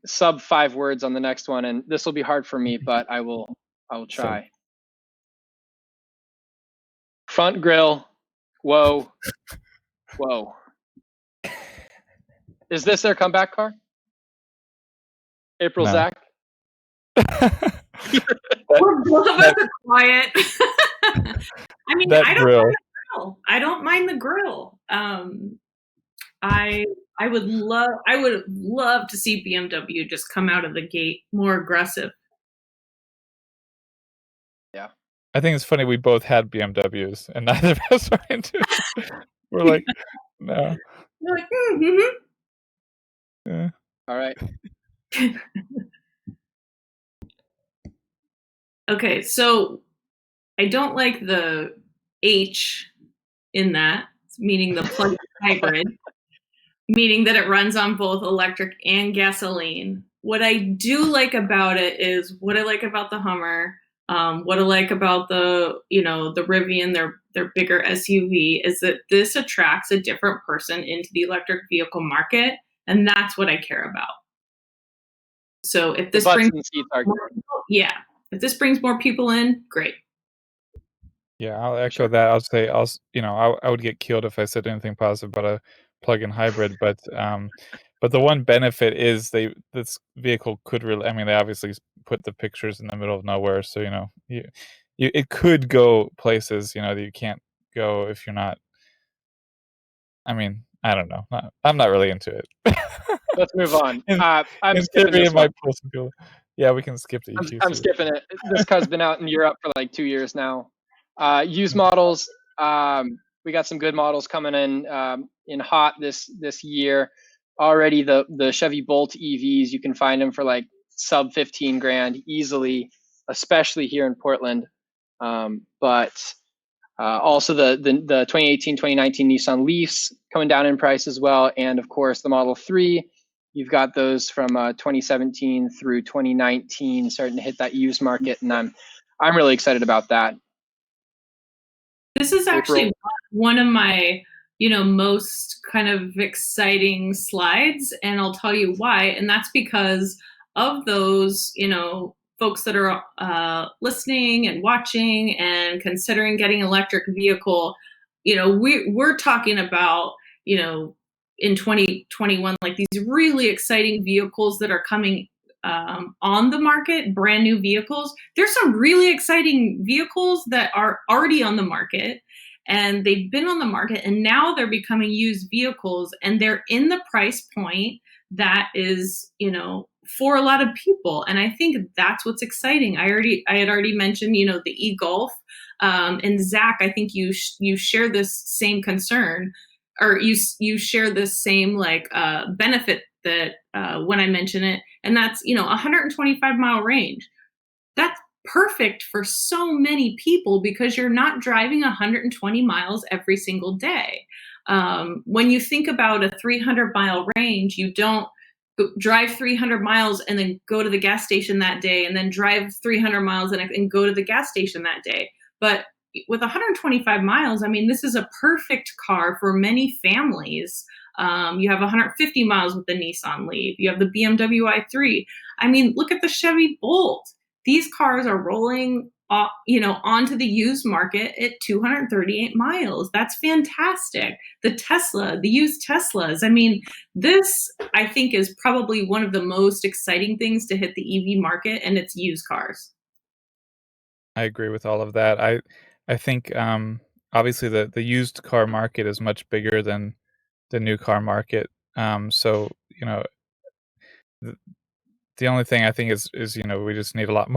sub 5 words on the next one, and this will be hard for me, but I will try. Sure. Front grille, whoa, whoa. Is this their comeback car? April, no. Zach? Both of us are quiet. I mean, I don't mind the grill. I would love to see BMW just come out of the gate more aggressive. Yeah. I think it's funny we both had BMWs and neither of us are into it. We're like, no. We're like, mm-hmm. Yeah. All right. Okay, so I don't like the H in that, meaning the plug-in hybrid. Meaning that it runs on both electric and gasoline. What I do like about it is what I like about the Hummer, what I like about the Rivian, their bigger SUV, is that this attracts a different person into the electric vehicle market, and that's what I care about. So if this brings more people in, great. Yeah, I'll echo that. I'll say I would get killed if I said anything positive about a plug-in hybrid, but the one benefit is this vehicle could really, I mean, they obviously put the pictures in the middle of nowhere, so it could go places that you can't go if you're not. I mean, I don't know. I'm not really into it. Let's move on. I'm skipping this one. Yeah, we can skip the EQ. I'm skipping it. This car's been out in Europe for like 2 years now. Used models. We got some good models coming in hot this year. Already the Chevy Bolt EVs, you can find them for like sub 15 grand easily, especially here in Portland. But also the 2018, 2019 Nissan Leafs coming down in price as well. And of course the Model 3, you've got those from 2017 through 2019 starting to hit that used market. And I'm really excited about that. This is actually one of my, most kind of exciting slides, and I'll tell you why. And that's because of those, folks that are listening and watching and considering getting an electric vehicle. We're talking about, in 2021, like these really exciting vehicles that are coming on the market, brand new vehicles. There's some really exciting vehicles that are already on the market, and they've been on the market, and now they're becoming used vehicles, and they're in the price point that is, for a lot of people. And I think that's what's exciting. I had already mentioned, the e-Golf. And Zach, I think you share this same concern, or you share this same benefit that when I mention it, and that's 125-mile range. That's perfect for so many people because you're not driving 120 miles every single day. When you think about a 300-mile range, you don't drive 300 miles and then go to the gas station that day, and then drive 300 miles and go to the gas station that day. But with 125 miles, I mean, this is a perfect car for many families. You have 150 miles with the Nissan Leaf. You have the BMW i3. I mean, look at the Chevy Bolt. These cars are rolling onto the used market at 238 miles. That's fantastic. The used Teslas. I mean, this, I think, is probably one of the most exciting things to hit the EV market, and it's used cars. I agree with all of that. I think obviously the used car market is much bigger than the new car market. So the only thing I think is we just need a lot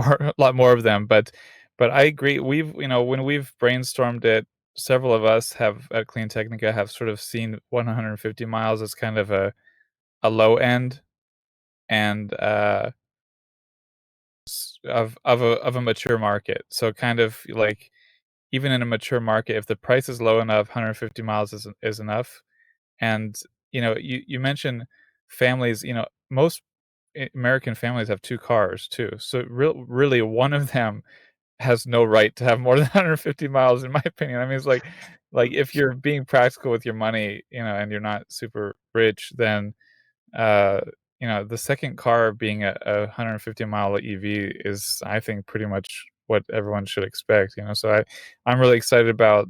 more of them. But I agree. When we've brainstormed it, several of us have at Clean Technica have sort of seen 150 miles as kind of a low end, and of a mature market. So kind of like, even in a mature market, if the price is low enough, 150 miles is enough. And you mentioned families. Most American families have 2 cars too. So really one of them has no right to have more than 150 miles, in my opinion. I mean, it's like if you're being practical with your money, and you're not super rich, then uh, the second car being a 150-mile EV is, I think, pretty much what everyone should expect. So I'm really excited about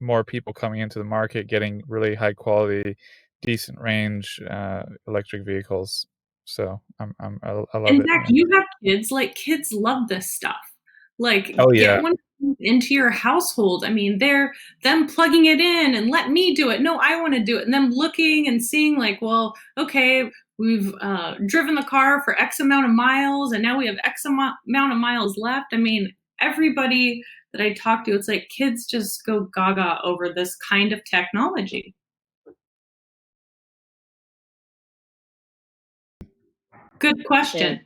more people coming into the market, getting really high quality, decent range electric vehicles. So I love And it. Zach, you have kids. Like, kids love this stuff. Like, Oh get yeah. one into your household. I mean, them plugging it in and let me do it. No, I want to do it. And them looking and seeing like, well, okay, we've driven the car for X amount of miles, and now we have X amount of miles left. I mean, everybody that I talk to, it's like kids just go gaga over this kind of technology. Good question.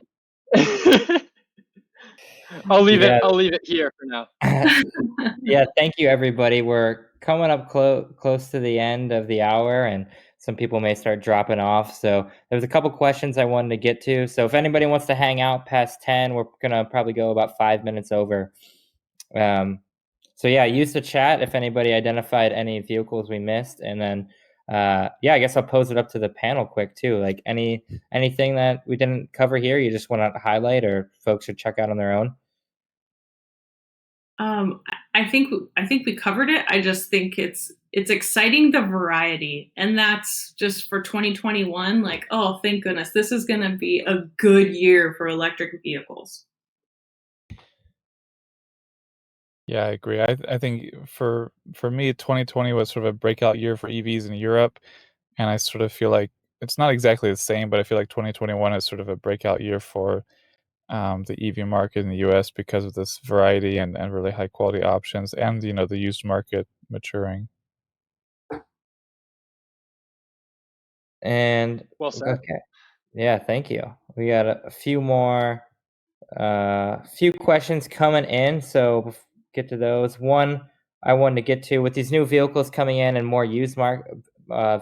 I'll leave Yeah. it here for now. Yeah, thank you, everybody. We're coming up close to the end of the hour, and some people may start dropping off. So there's a couple questions I wanted to get to. So if anybody wants to hang out past 10, we're gonna probably go about 5 minutes over. So yeah, use the chat if anybody identified any vehicles we missed, and then yeah, I guess I'll pose it up to the panel quick too. Like anything that we didn't cover here, you just want to highlight, or folks should check out on their own. I think we covered it. I just think it's exciting, the variety, and that's just for 2021. Like, oh, thank goodness, this is going to be a good year for electric vehicles. Yeah, I agree. I think for me, 2020 was sort of a breakout year for EVs in Europe, and I sort of feel like it's not exactly the same, but I feel like 2021 is sort of a breakout year for the EV market in the US because of this variety and really high quality options, and the used market maturing. And Well said. okay, yeah, thank you. We got a few more, few questions coming in, so get to those. One I wanted to get to, with these new vehicles coming in and more used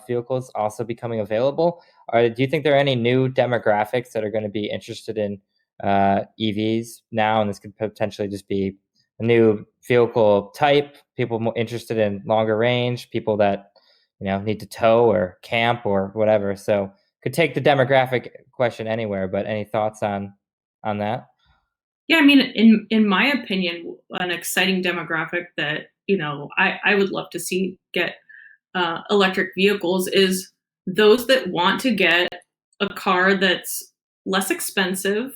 vehicles also becoming available, do you think there are any new demographics that are going to be interested in EVs now? And this could potentially just be a new vehicle type, people more interested in longer range, people that need to tow or camp or whatever. So could take the demographic question anywhere, but any thoughts on that? Yeah, I mean, in my opinion, an exciting demographic that I would love to see get electric vehicles is those that want to get a car that's less expensive.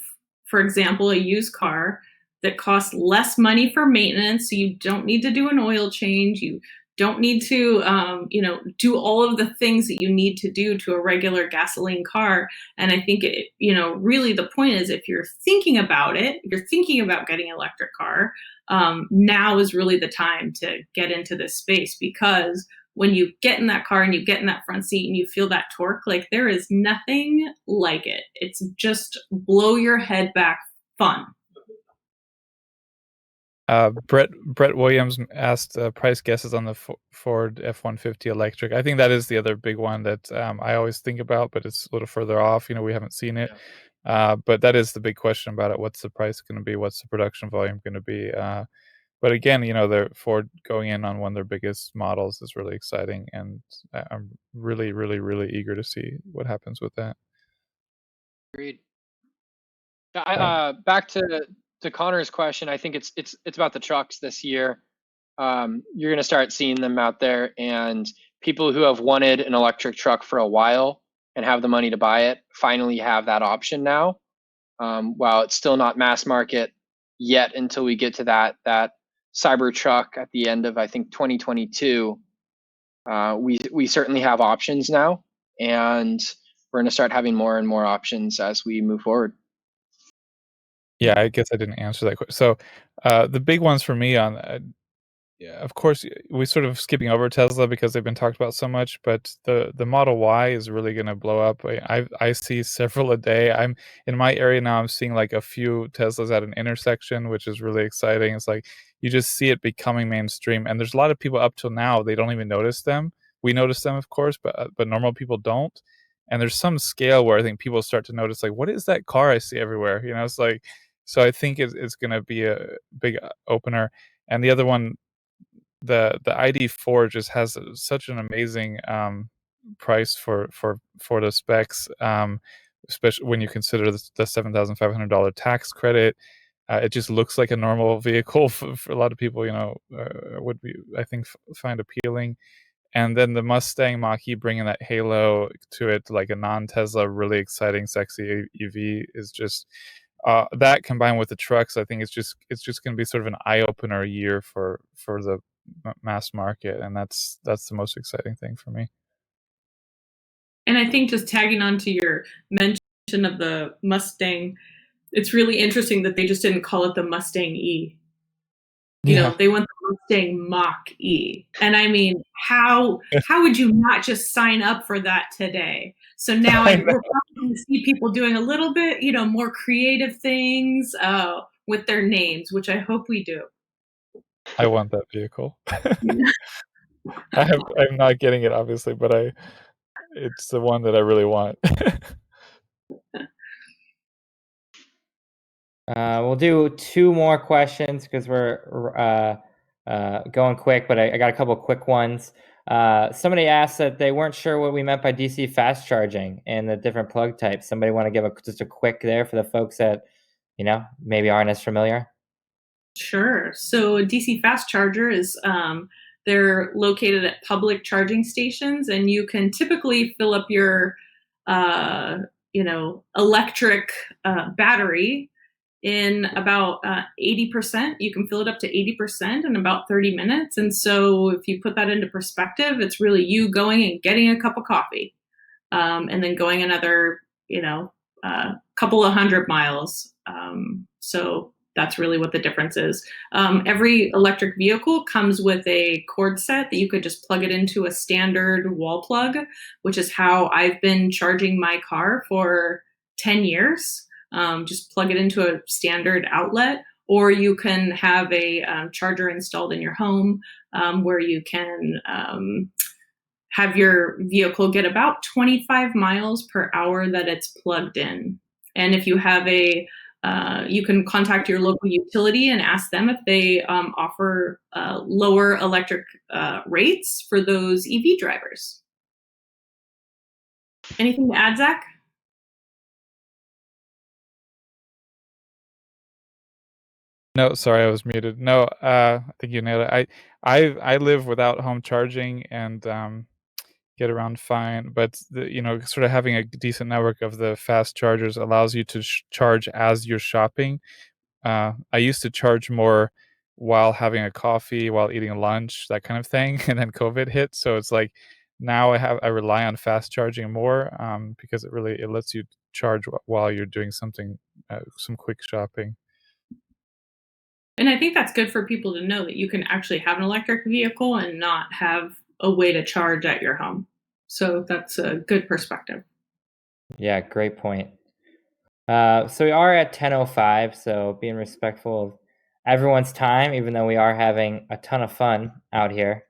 For example, a used car that costs less money for maintenance, so you don't need to do an oil change. You don't need to, do all of the things that you need to do to a regular gasoline car. And I think really the point is, if you're thinking about it, if you're thinking about getting an electric car, now is really the time to get into this space, because when you get in that car and you get in that front seat and you feel that torque, like, there is nothing like it. It's just blow your head back fun. Brett Williams asked price guesses on the Ford F-150 electric. I think that is the other big one that I always think about, but it's a little further off. We haven't seen it. But that is the big question about it. What's the price going to be? What's the production volume going to be? But again, the Ford going in on one of their biggest models is really exciting, and I'm really, really, really eager to see what happens with that. Agreed. Back to Connor's question, I think it's about the trucks this year. You're going to start seeing them out there, and people who have wanted an electric truck for a while and have the money to buy it finally have that option now. While it's still not mass market yet until we get to that Cybertruck at the end of, I think, 2022, we certainly have options now, and we're going to start having more and more options as we move forward. Yeah, I guess I didn't answer that question. So the big ones for me of course, we're sort of skipping over Tesla because they've been talked about so much, but the Model Y is really going to blow up. I see several a day. I'm in my area now. I'm seeing like a few Teslas at an intersection, which is really exciting. It's like you just see it becoming mainstream, and there's a lot of people up till now they don't even notice them. We notice them, of course, but normal people don't. And there's some scale where I think people start to notice, like, what is that car I see everywhere? It's like, so I think it's going to be a big opener. And the other one, the ID4 just has such an amazing price for the specs, especially when you consider the $7,500 tax credit. It just looks like a normal vehicle for a lot of people. Would be, I think, find appealing. And then the Mustang Mach-E bringing that halo to it, like a non-Tesla, really exciting, sexy EV, is just that combined with the trucks. I think it's just going to be sort of an eye-opener year for the mass market, and that's the most exciting thing for me. And I think, just tagging on to your mention of the Mustang, it's really interesting that they just didn't call it the Mustang E. They went the Mustang Mach-E. And I mean, how would you not just sign up for that today? So now we're probably going to see people doing a little bit, more creative things with their names, which I hope we do. I want that vehicle. I'm not getting it, obviously, but it's the one that I really want. We'll do 2 more questions because we're going quick, but I got a couple quick ones. Somebody asked that they weren't sure what we meant by DC fast charging and the different plug types. Somebody want to give just a quick there for the folks that, maybe aren't as familiar? Sure. So a DC fast charger is, they're located at public charging stations, and you can typically fill up your, electric battery in about 80%. You can fill it up to 80% in about 30 minutes. And so if you put that into perspective, it's really you going and getting a cup of coffee, and then going another, couple of 100 miles. So that's really what the difference is. Every electric vehicle comes with a cord set that you could just plug it into a standard wall plug, which is how I've been charging my car for 10 years. Just plug it into a standard outlet, or you can have a charger installed in your home, where you can have your vehicle get about 25 miles per hour that it's plugged in. And if you have you can contact your local utility and ask them if they offer lower electric rates for those EV drivers. Anything to add, Zach? No, sorry, I was muted. No, I think you nailed it. I live without home charging and get around fine, but sort of having a decent network of the fast chargers allows you to charge as you're shopping. I used to charge more while having a coffee, while eating lunch, that kind of thing. And then COVID hit, so it's like now I rely on fast charging more because it lets you charge while you're doing something, some quick shopping. And I think that's good for people to know that you can actually have an electric vehicle and not have a way to charge at your home. So that's a good perspective. Yeah, great point. So we are at 10:05, so being respectful of everyone's time, even though we are having a ton of fun out here.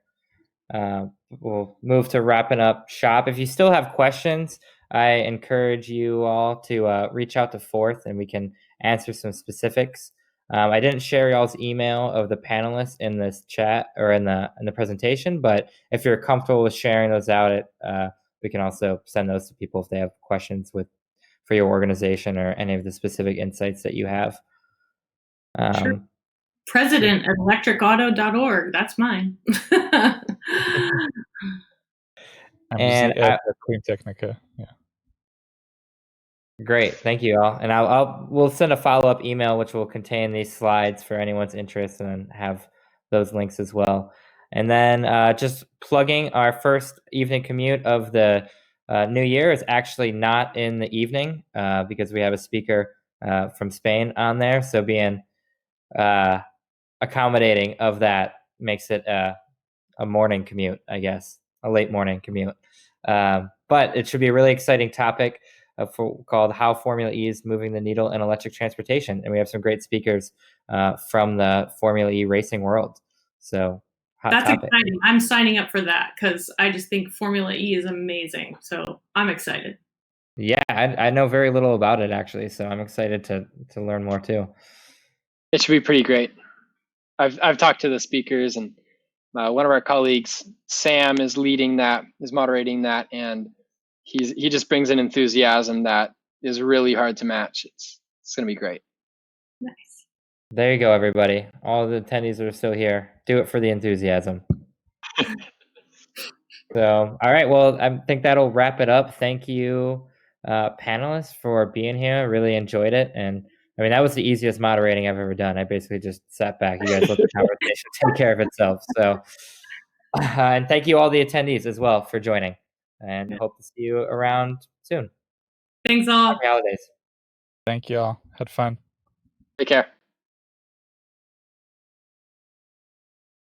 We'll move to wrapping up shop. If you still have questions, I encourage you all to reach out to Fourth and we can answer some specifics. I didn't share y'all's email of the panelists in this chat or in the presentation, but if you're comfortable with sharing those out, we can also send those to people if they have questions for your organization or any of the specific insights that you have. Sure. President at electricauto.org. That's mine. And at Clean Technica. Yeah. Great, thank you all. And we'll send a follow-up email which will contain these slides for anyone's interest and have those links as well. And then just plugging our first evening commute of the new year is actually not in the evening because we have a speaker from Spain on there. So being accommodating of that makes it a morning commute, I guess, a late morning commute. But it should be a really exciting topic called How Formula E is Moving the Needle in Electric Transportation. And we have some great speakers from the Formula E racing world. So that's exciting. I'm signing up for that because I just think Formula E is amazing. So I'm excited. Yeah, I know very little about it actually, so I'm excited to learn more too. It should be pretty great. I've talked to the speakers, and one of our colleagues, Sam, is moderating that, and he just brings an enthusiasm that is really hard to match. It's going to be great. Nice. There you go, everybody. All the attendees that are still here, do it for the enthusiasm. So, all right. Well, I think that'll wrap it up. Thank you, panelists, for being here. Really enjoyed it. And I mean, that was the easiest moderating I've ever done. I basically just sat back. You guys let the conversation take care of itself. So, and thank you all the attendees as well for joining. And hope to see you around soon. Thanks all. Happy holidays. Thank you all. Had fun. Take care.